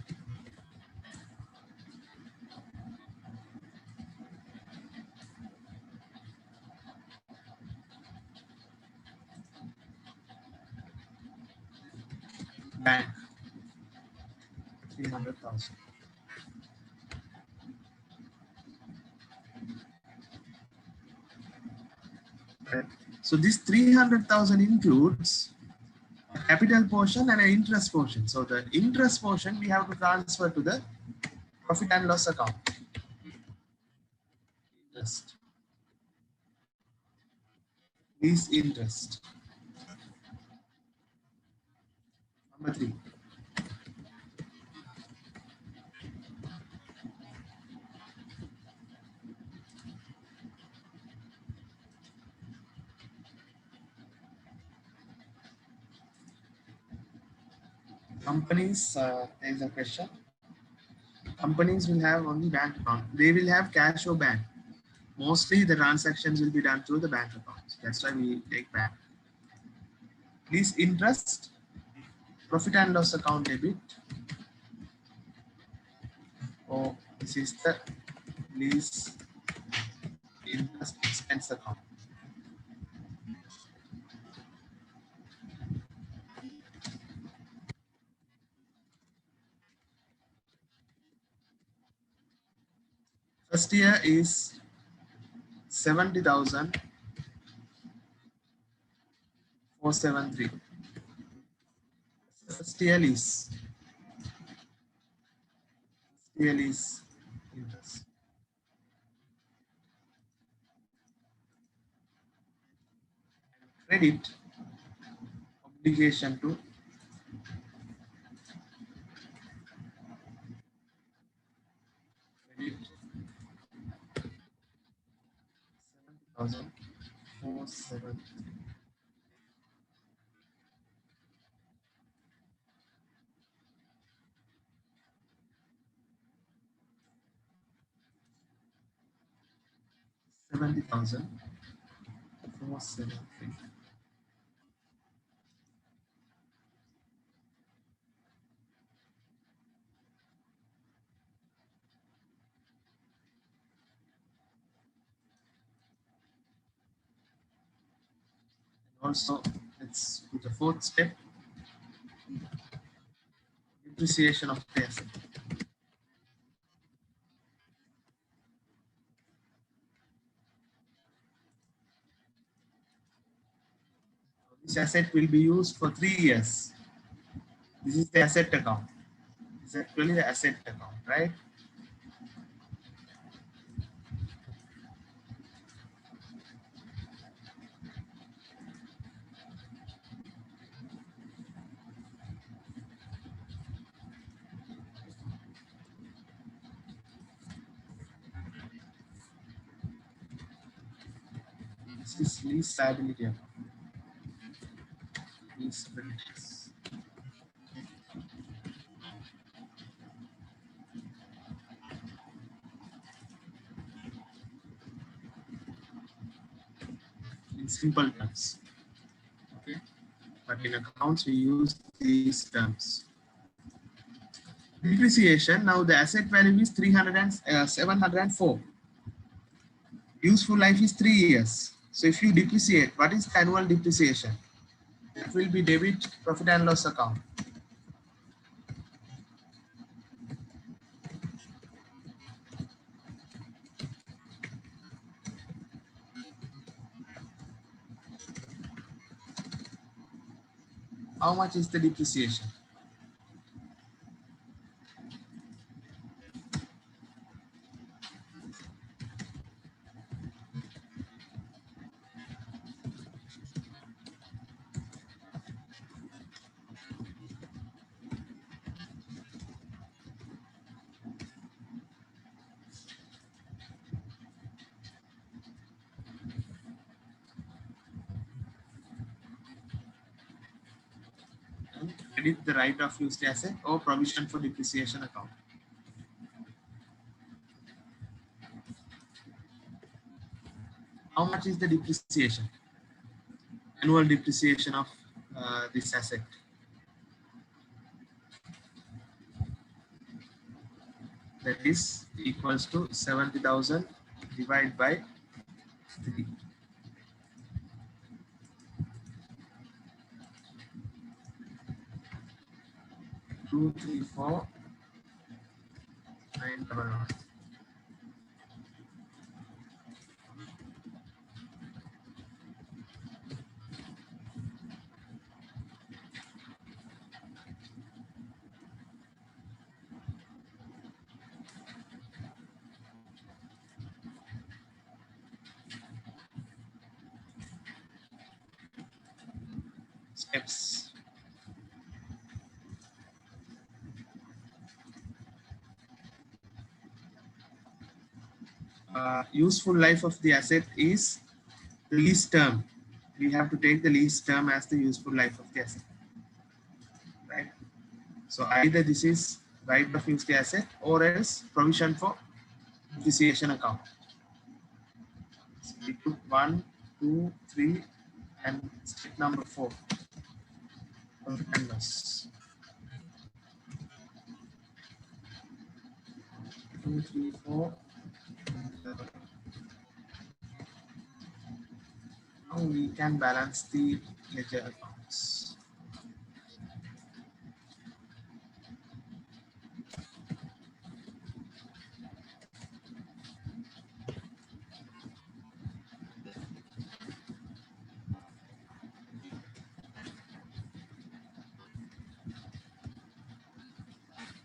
Bank 300,000. Right. So this 300,000 includes a capital portion and an interest portion. So the interest portion we have to transfer to the profit and loss account. Interest. Lease interest. Number 3. Companies, there is a question. Companies will have only bank account. They will have cash or bank. Mostly the transactions will be done through the bank accounts. That's why we take bank. Lease interest, profit and loss account debit. Oh, this is the lease interest expense account. First year is 70,473. First year is interest. Credit obligation to credit 70,473. 70,473. Also, let's do the fourth step, depreciation of the asset. This asset will be used for 3 years. This is the asset account. This is actually the asset account, right? This is lease liability account. Lease creditors. In simple terms. but in accounts we use these terms. Depreciation, now the asset value is 704. Useful life is 3 years. So if you depreciate, what is the annual depreciation? It will be debit profit and loss account. How much is the depreciation? Credit the right of use asset or provision for depreciation account. How much is the depreciation? Annual depreciation of this asset. That is equals to 70,000 divided by 3. 234,911. Steps. Useful life of the asset is the lease term. We have to take the lease term as the useful life of the asset, right? So either this is right of use the asset or else provision for depreciation account. So we put 1, 2, 3, and step number 4. Profit and loss. 2, 3, 4. Now we can balance the ledger accounts.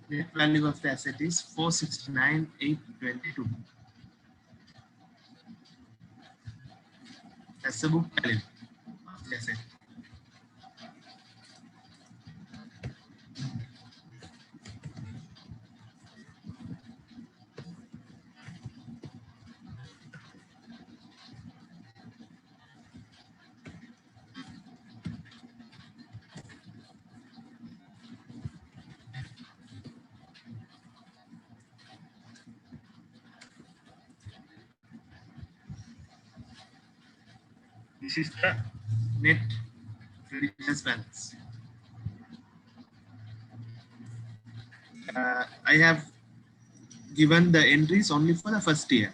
Net value of the asset is 469,822. That's the book value of the asset. This is the net creditors balance. I have given the entries only for the first year.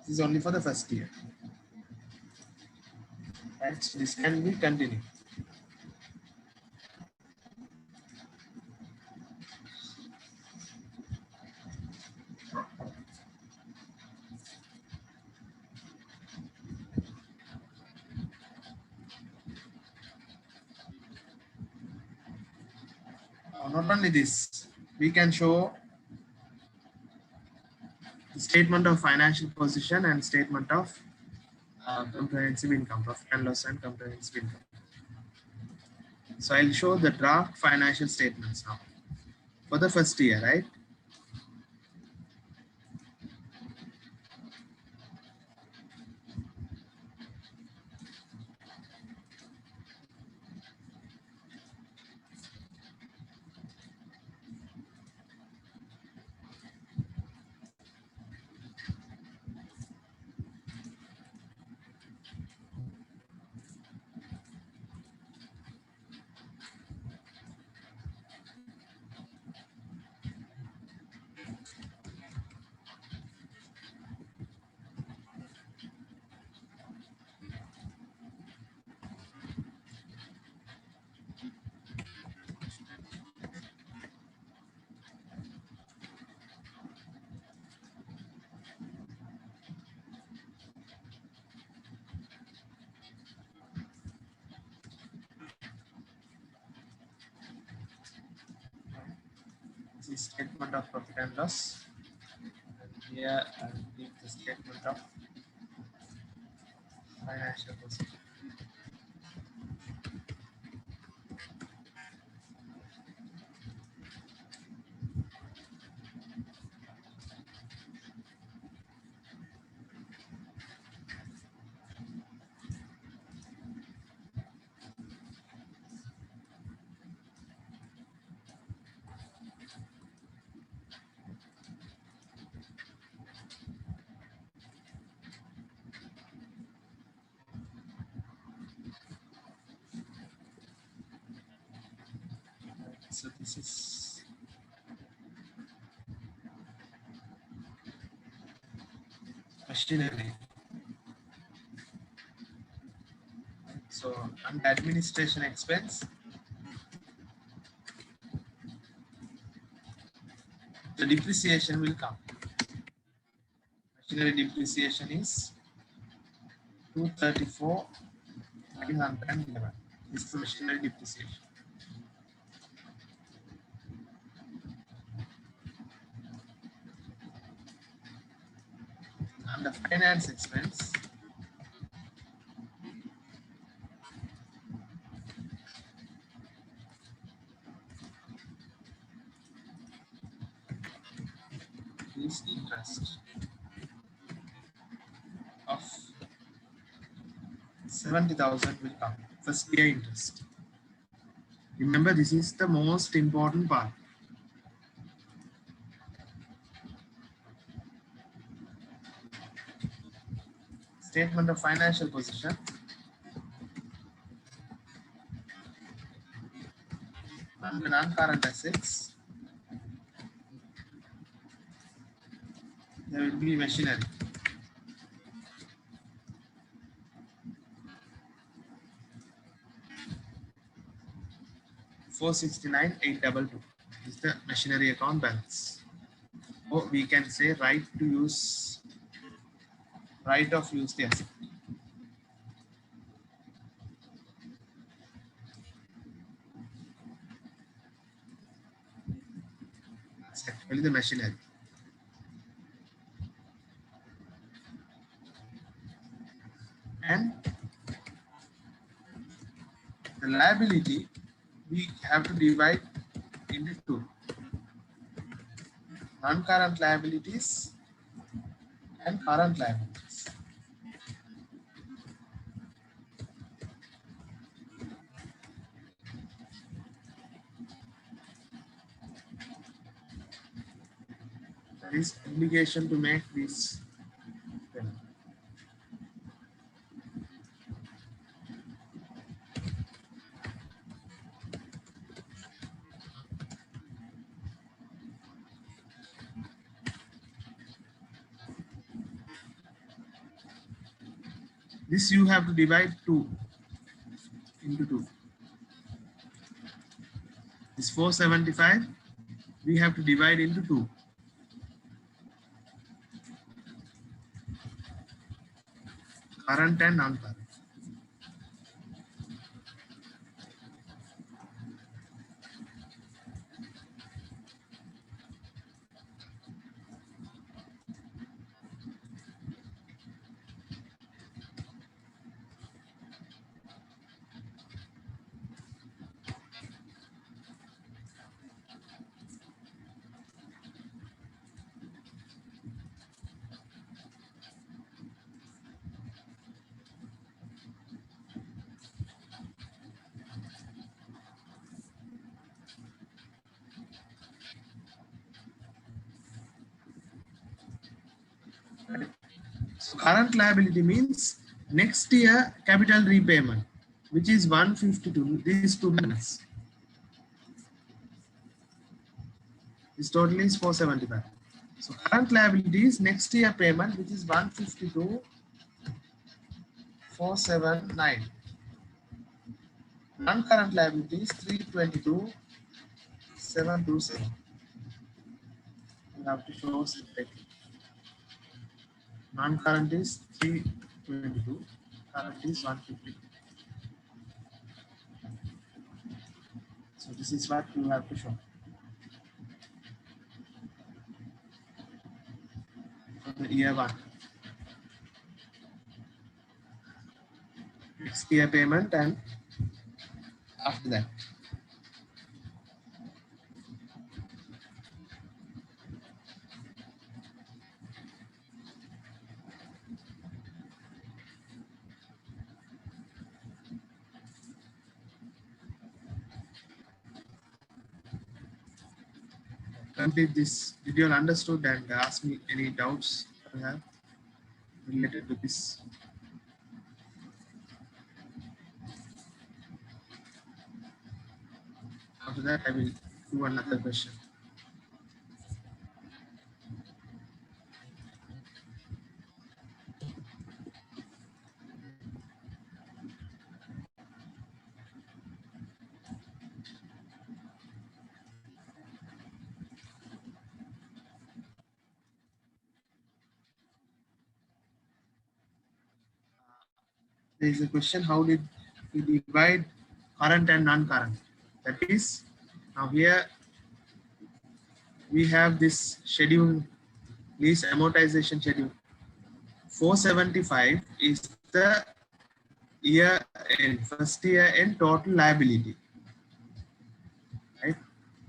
This is only for the first year. And this can be continued. Not only this, we can show the statement of financial position and statement of comprehensive income, profit and loss and comprehensive income. So I'll show the draft financial statements now for the first year, right? This is statement of profit and loss. And here I will give the statement of financial position. So this is machinery. So under administration expense, the depreciation will come. Machinery depreciation is 234,911. This is the machinery depreciation. Under finance expense, is interest of 70,000 will come. First year interest. Remember, this is the most important part. Statement of financial position. Under non-current assets, there will be machinery. $469,822 is the machinery account balance. Or we can say right of use the asset. That's actually the machinery. And the liability we have to divide into two. Non-current liabilities and current liabilities. There is obligation to make this payment. This you have to divide into two. This 475 we have to divide into two. Current and non-current. So current liability means next year capital repayment, which is 152. These two minutes. This total is 475. So current liability is next year payment, which is 152,479. Non-current liability is 322,727. You have to show separately. Non-current is 322, current is 150. So this is what you have to show. the year 1. Next year payment and after that. Complete this. Did you all understood and ask me any doubts you have related to this? After that, I will do another question. There is a question, how did we divide current and non-current? That is, now here we have this schedule, lease amortization schedule. 475 is the year end, first year end total liability. Right?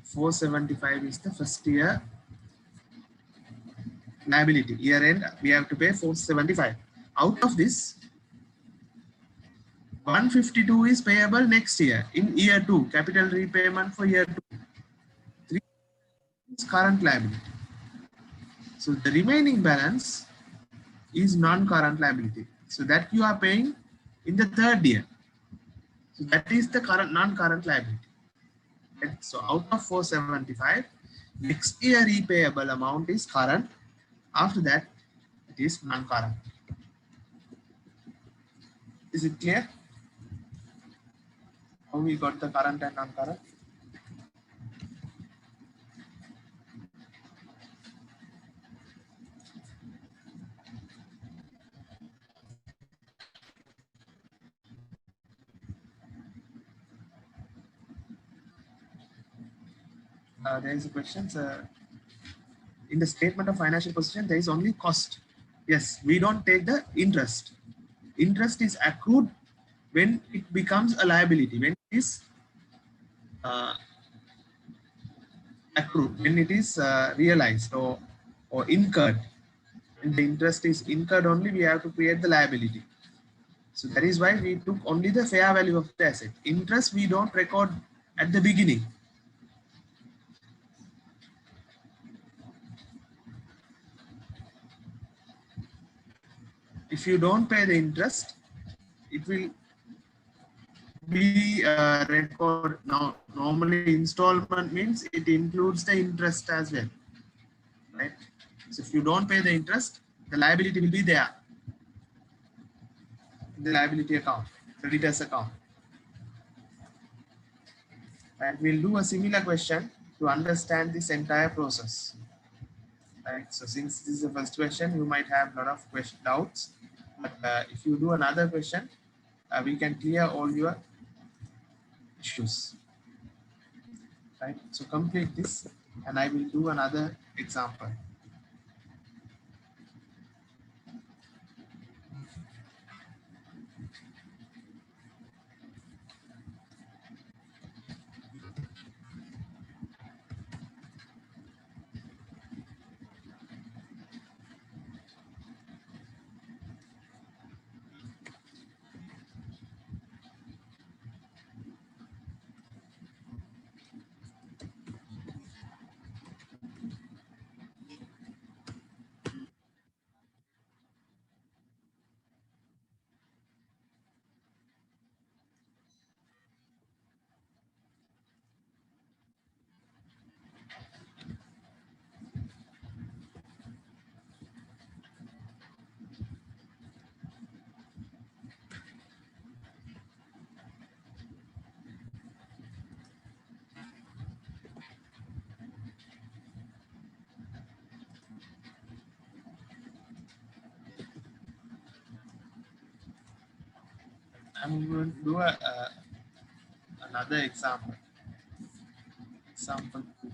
475 is the first year liability. Year end, we have to pay 475. Out of this, 152 is payable next year in year 2, capital repayment for year 2. 3 is current liability. So the remaining balance is non-current liability. So that you are paying in the 3rd year. So that is the current non-current liability. Right? So out of 475, next year repayable amount is current. After that, it is non-current. Is it clear? How we got the current and non-current? There is a question. In the statement of financial position, there is only cost. Yes, we don't take the interest. Interest is accrued when it becomes a liability, when it is accrued, when it is realized or incurred. When the interest is incurred only, we have to create the liability. So that is why we took only the fair value of the asset. Interest we don't record at the beginning. If you don't pay the interest, it will be record. Now normally installment means it includes the interest as well, right? So if you don't pay the interest, the liability will be there in the liability account, creditors account. And we'll do a similar question to understand this entire process. Right. So since this is the first question, you might have a lot of doubts. But if you do another question, we can clear all your issues. Right. So complete this, and I will do another example. I'm going to do another example. Example 2.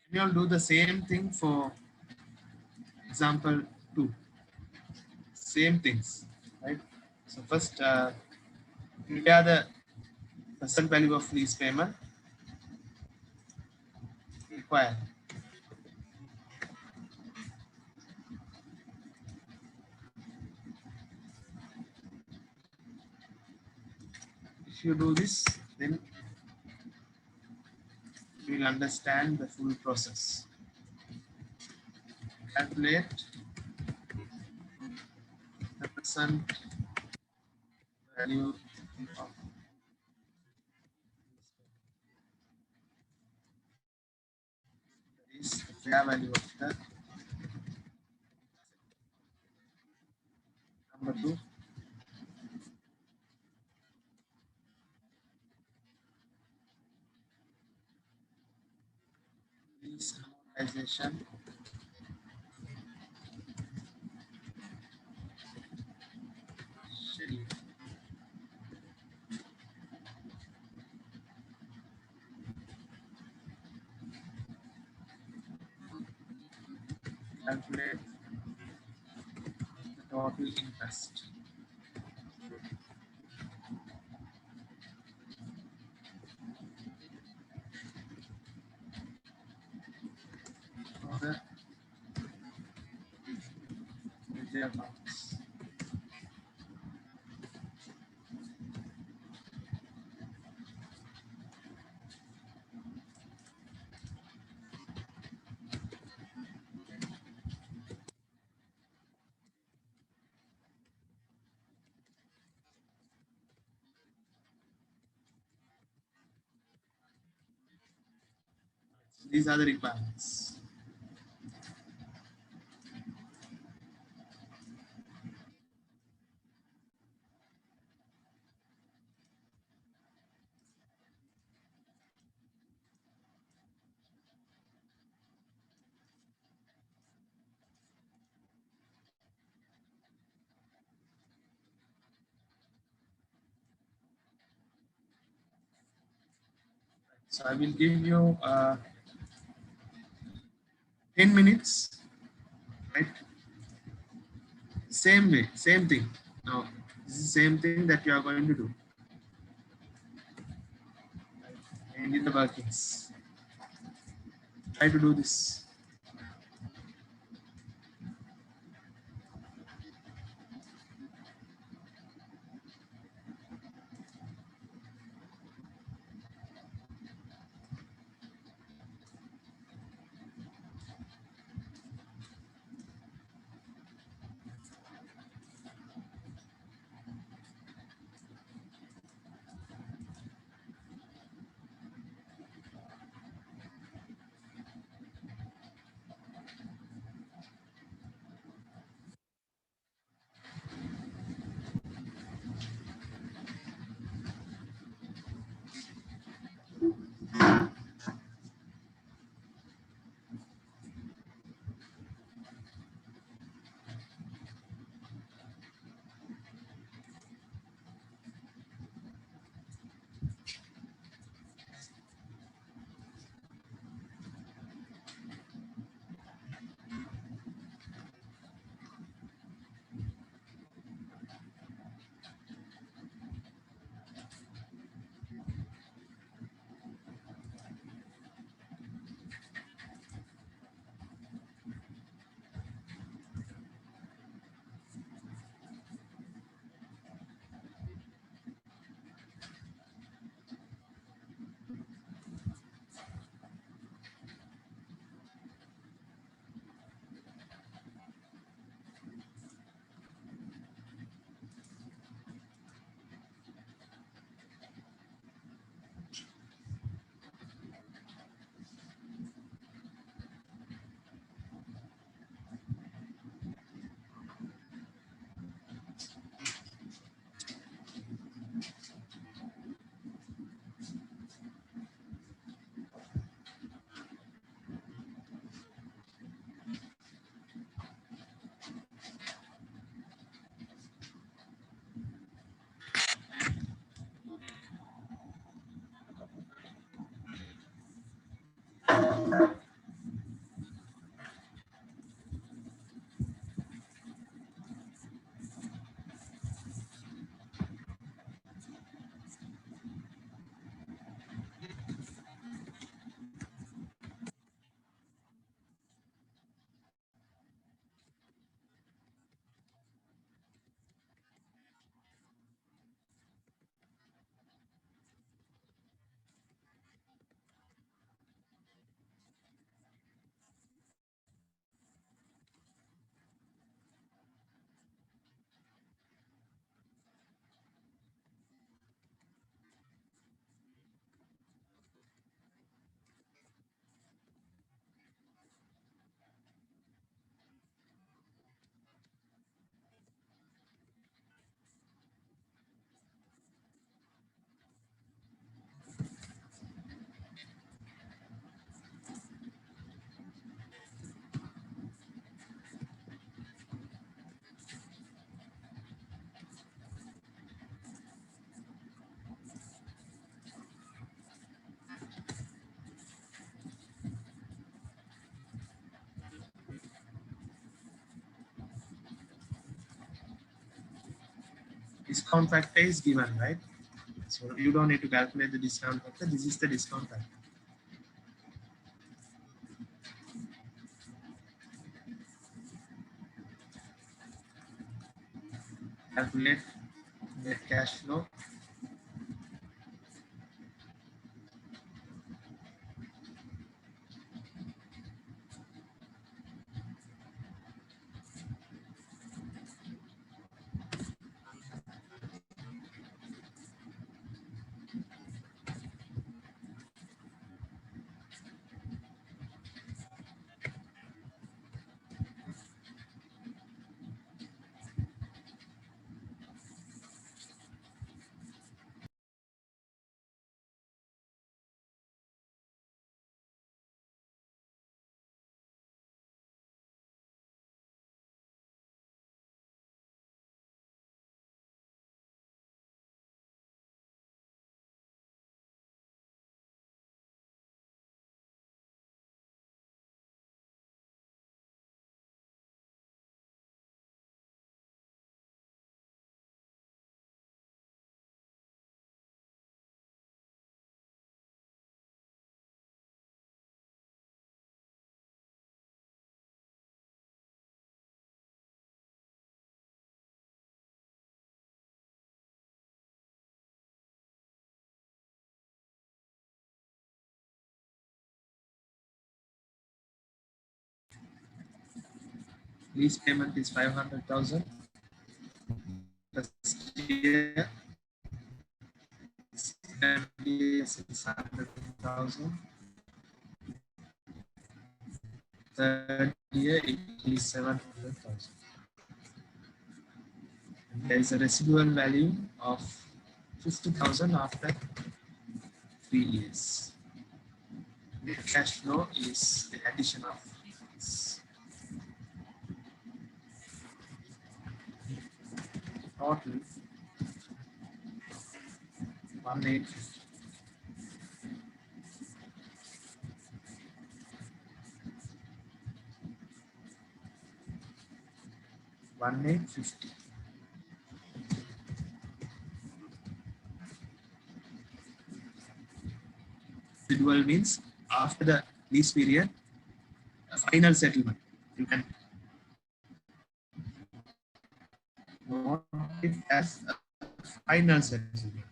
And you'll do the same thing for example 2. Same things, right? So first, prepare the present value of lease payment required. If you do this, then you will understand the full process. Calculate the present value of is the fair value of the number 2. Lease amortization schedule. Calculate the total interest. For the ledger accounts. So these are the requirements. So I will give you 10 minutes, right? Same way, same thing. Now, this is the same thing that you are going to do. And in the workings, try to do this. discount factor is given, right? So you don't need to calculate the discount factor. This is the discount factor. Calculate net cash flow. Lease payment is 500,000. First year, second year 600,000. Third year it is 700,000. There is a residual value of 50,000 after 3 years. Net cash flow is the addition of this. Total 1,850. Residual means after the lease period, final settlement. You can note it as a final settlement.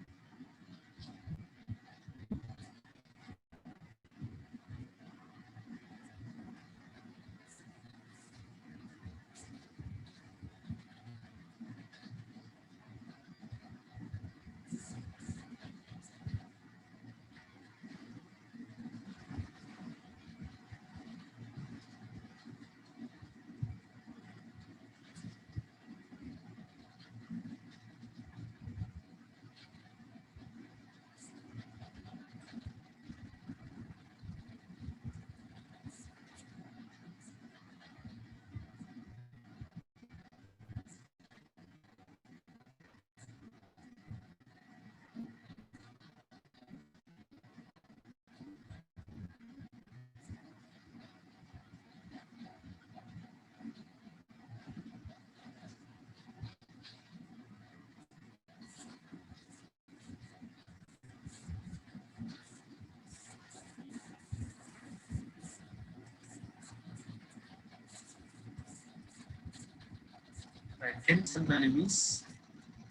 Right, 10% value is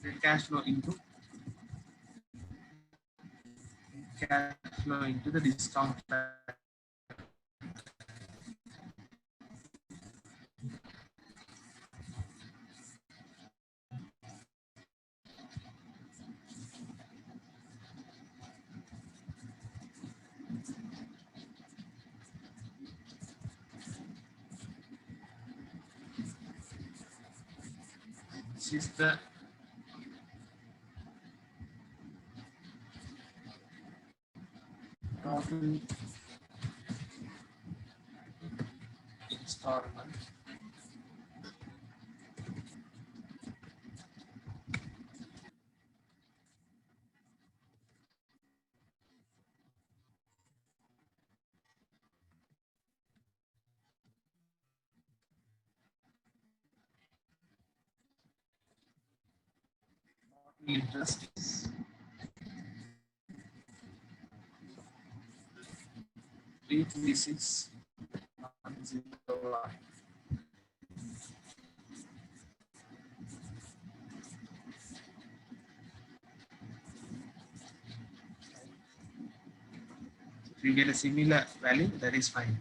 the cash flow into the discount. This is the total installment. interest is 336,101. If you get a similar value, that is fine,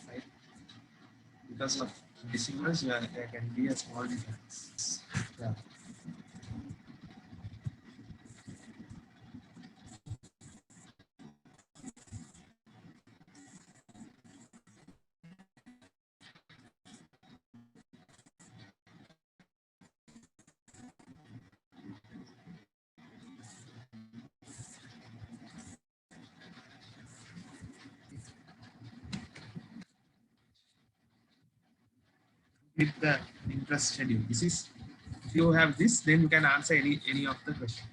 right? Because of decimals, there can be a small difference. Yeah. With the interest schedule, this is, if you have this, then you can answer any of the question.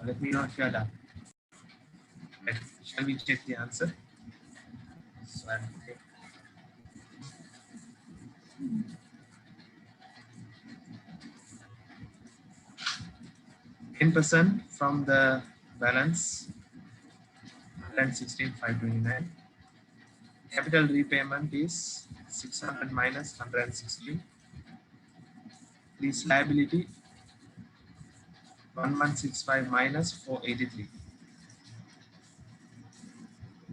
Let me know if you are done. Right. Shall we check the answer? So I'm okay. 10% from the balance 116,529. Capital repayment is 600 minus 160. Lease liability 1165 minus 483.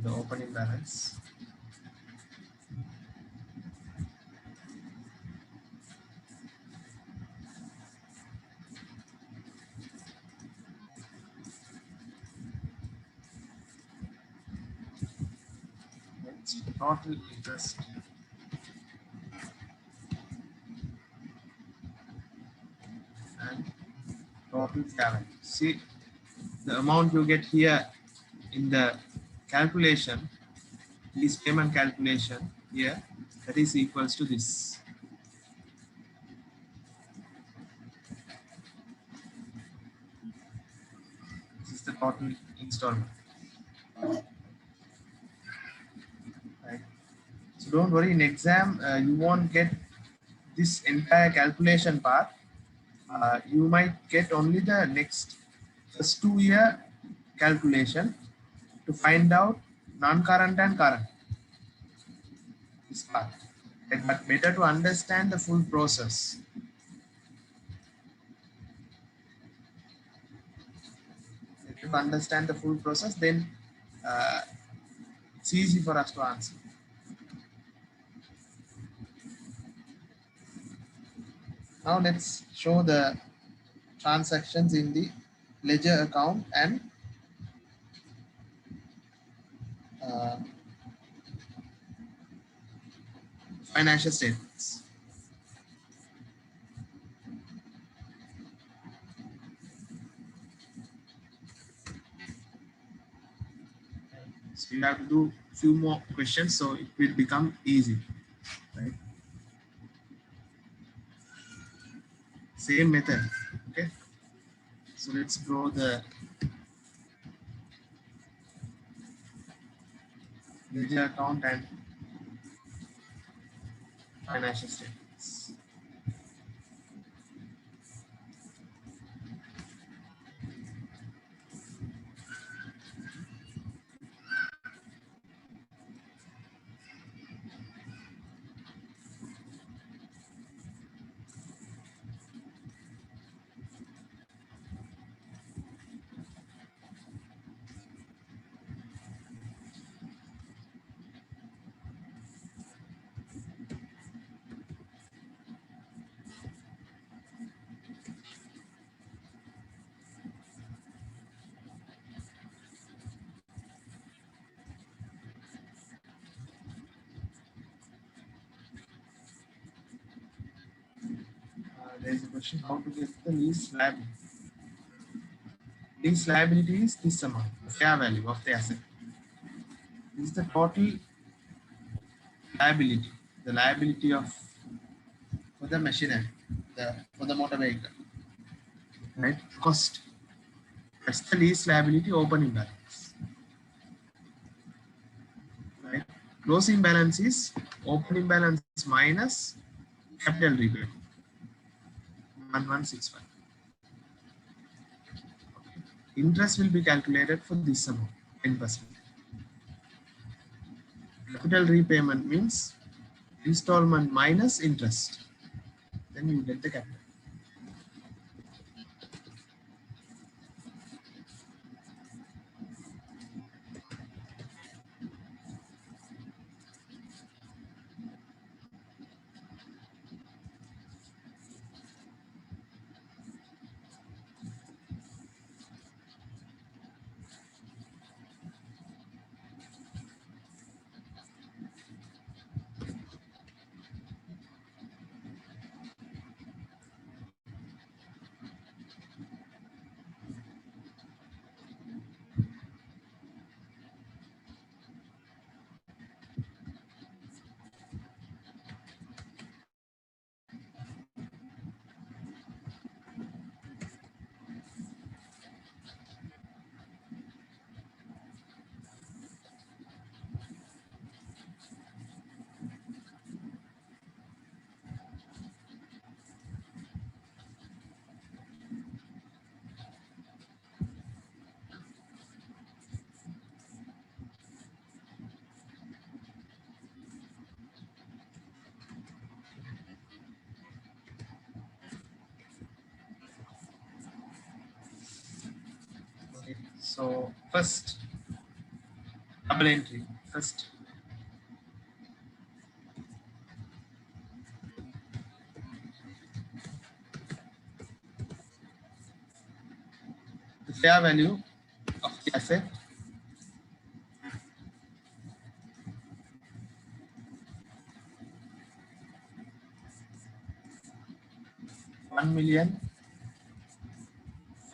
The opening balance. That's total interest. And total balance. See the amount you get here in the calculation, this payment calculation here, that is equals to this. This is the total installment. Right. So don't worry, in exam you won't get this entire calculation part. You might get only the next first 2-year calculation to find out non-current and current. This part. Right. But better to understand the full process. If you understand the full process, then it's easy for us to answer. Now let's show the transactions in the ledger account and financial statements. So you have to do a few more questions, so it will become easy. Right? Same method. Okay. So let's draw the ledger account and financial statements. There is a question how to get the lease liability. Lease liability is this amount, the fair value of the asset. This is the total liability, the liability of for the machinery, for the motor vehicle, right? Cost. That's the lease liability opening balance, right? Closing balance is opening balance minus capital repayment, 1165. Interest will be calculated for this amount, 10%. Capital repayment means installment minus interest. Then you get the capital. Okay. So first double entry. First the fair value of the asset one million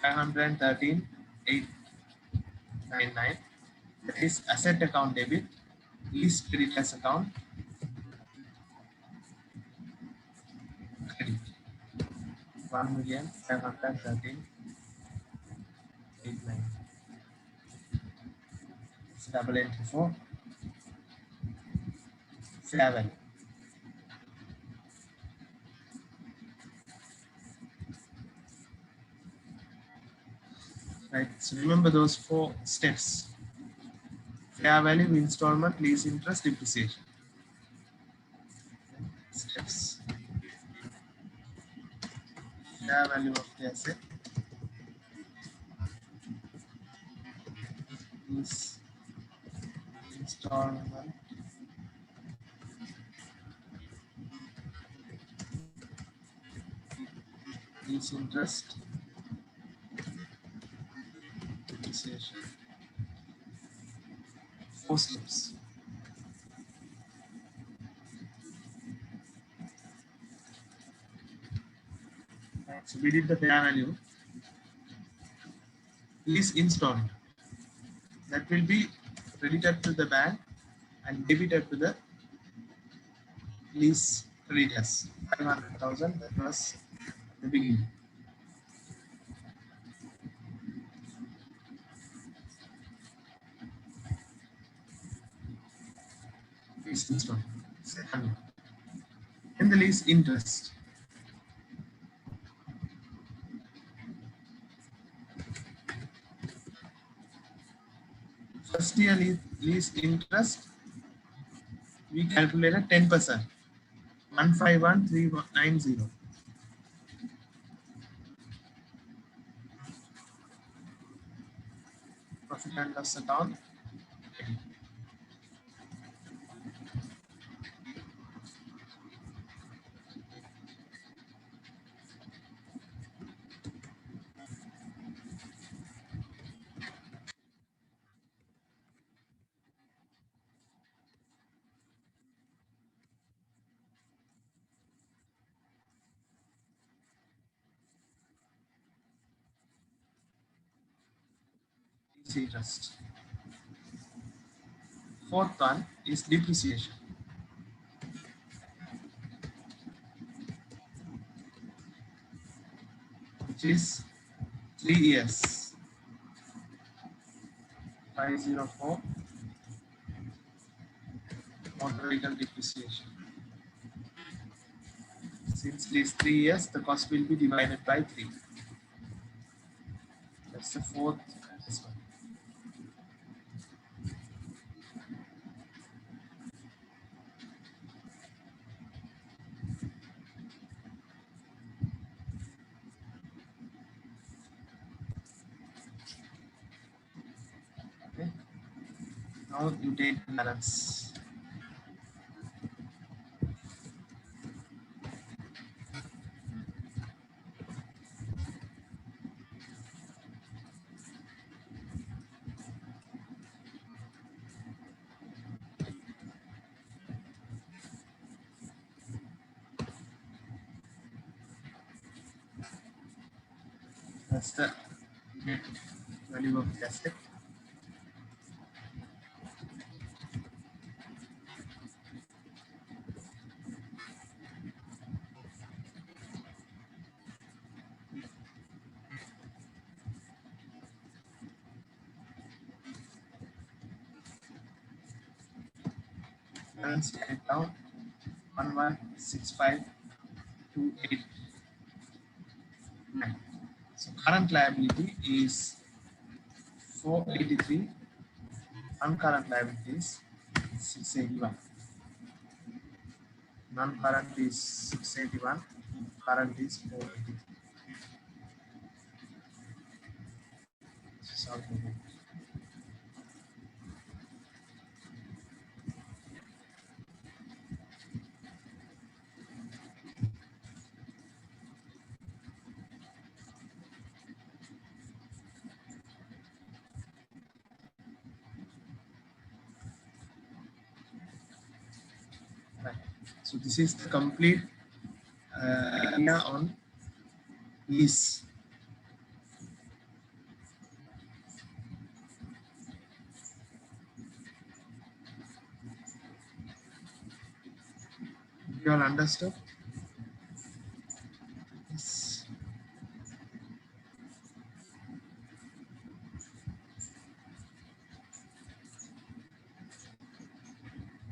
513,899. That is asset account debit, lease creditors account credit. 1,513,899. It's double entry for fair value. Right. So remember those 4 steps: fair value, installment, lease interest, depreciation. Steps: fair value of the asset, lease, installment, lease interest, depreciation. 4 steps. Right. So we did the fair value. Lease installment, that will be credited to the bank and debited to the lease creditors. 500,000, that was the beginning. Lease installment. Second, and the lease interest. First year lease interest, we calculated 10%, 151,390. Profit and loss account. is interest. Fourth one is depreciation, which is 3 years. 504 motor vehicle depreciation. Since it is 3 years, the cost will be divided by 3. That's the fourth and this one. Okay. Now you take the balance. That's the net value of the asset. Balance it down 1165,289. So current liability is 483. Non-current liability is 681. Non-current is 681. Current is 483. This is how to do it. Right. So this is the complete idea on lease. You all understood?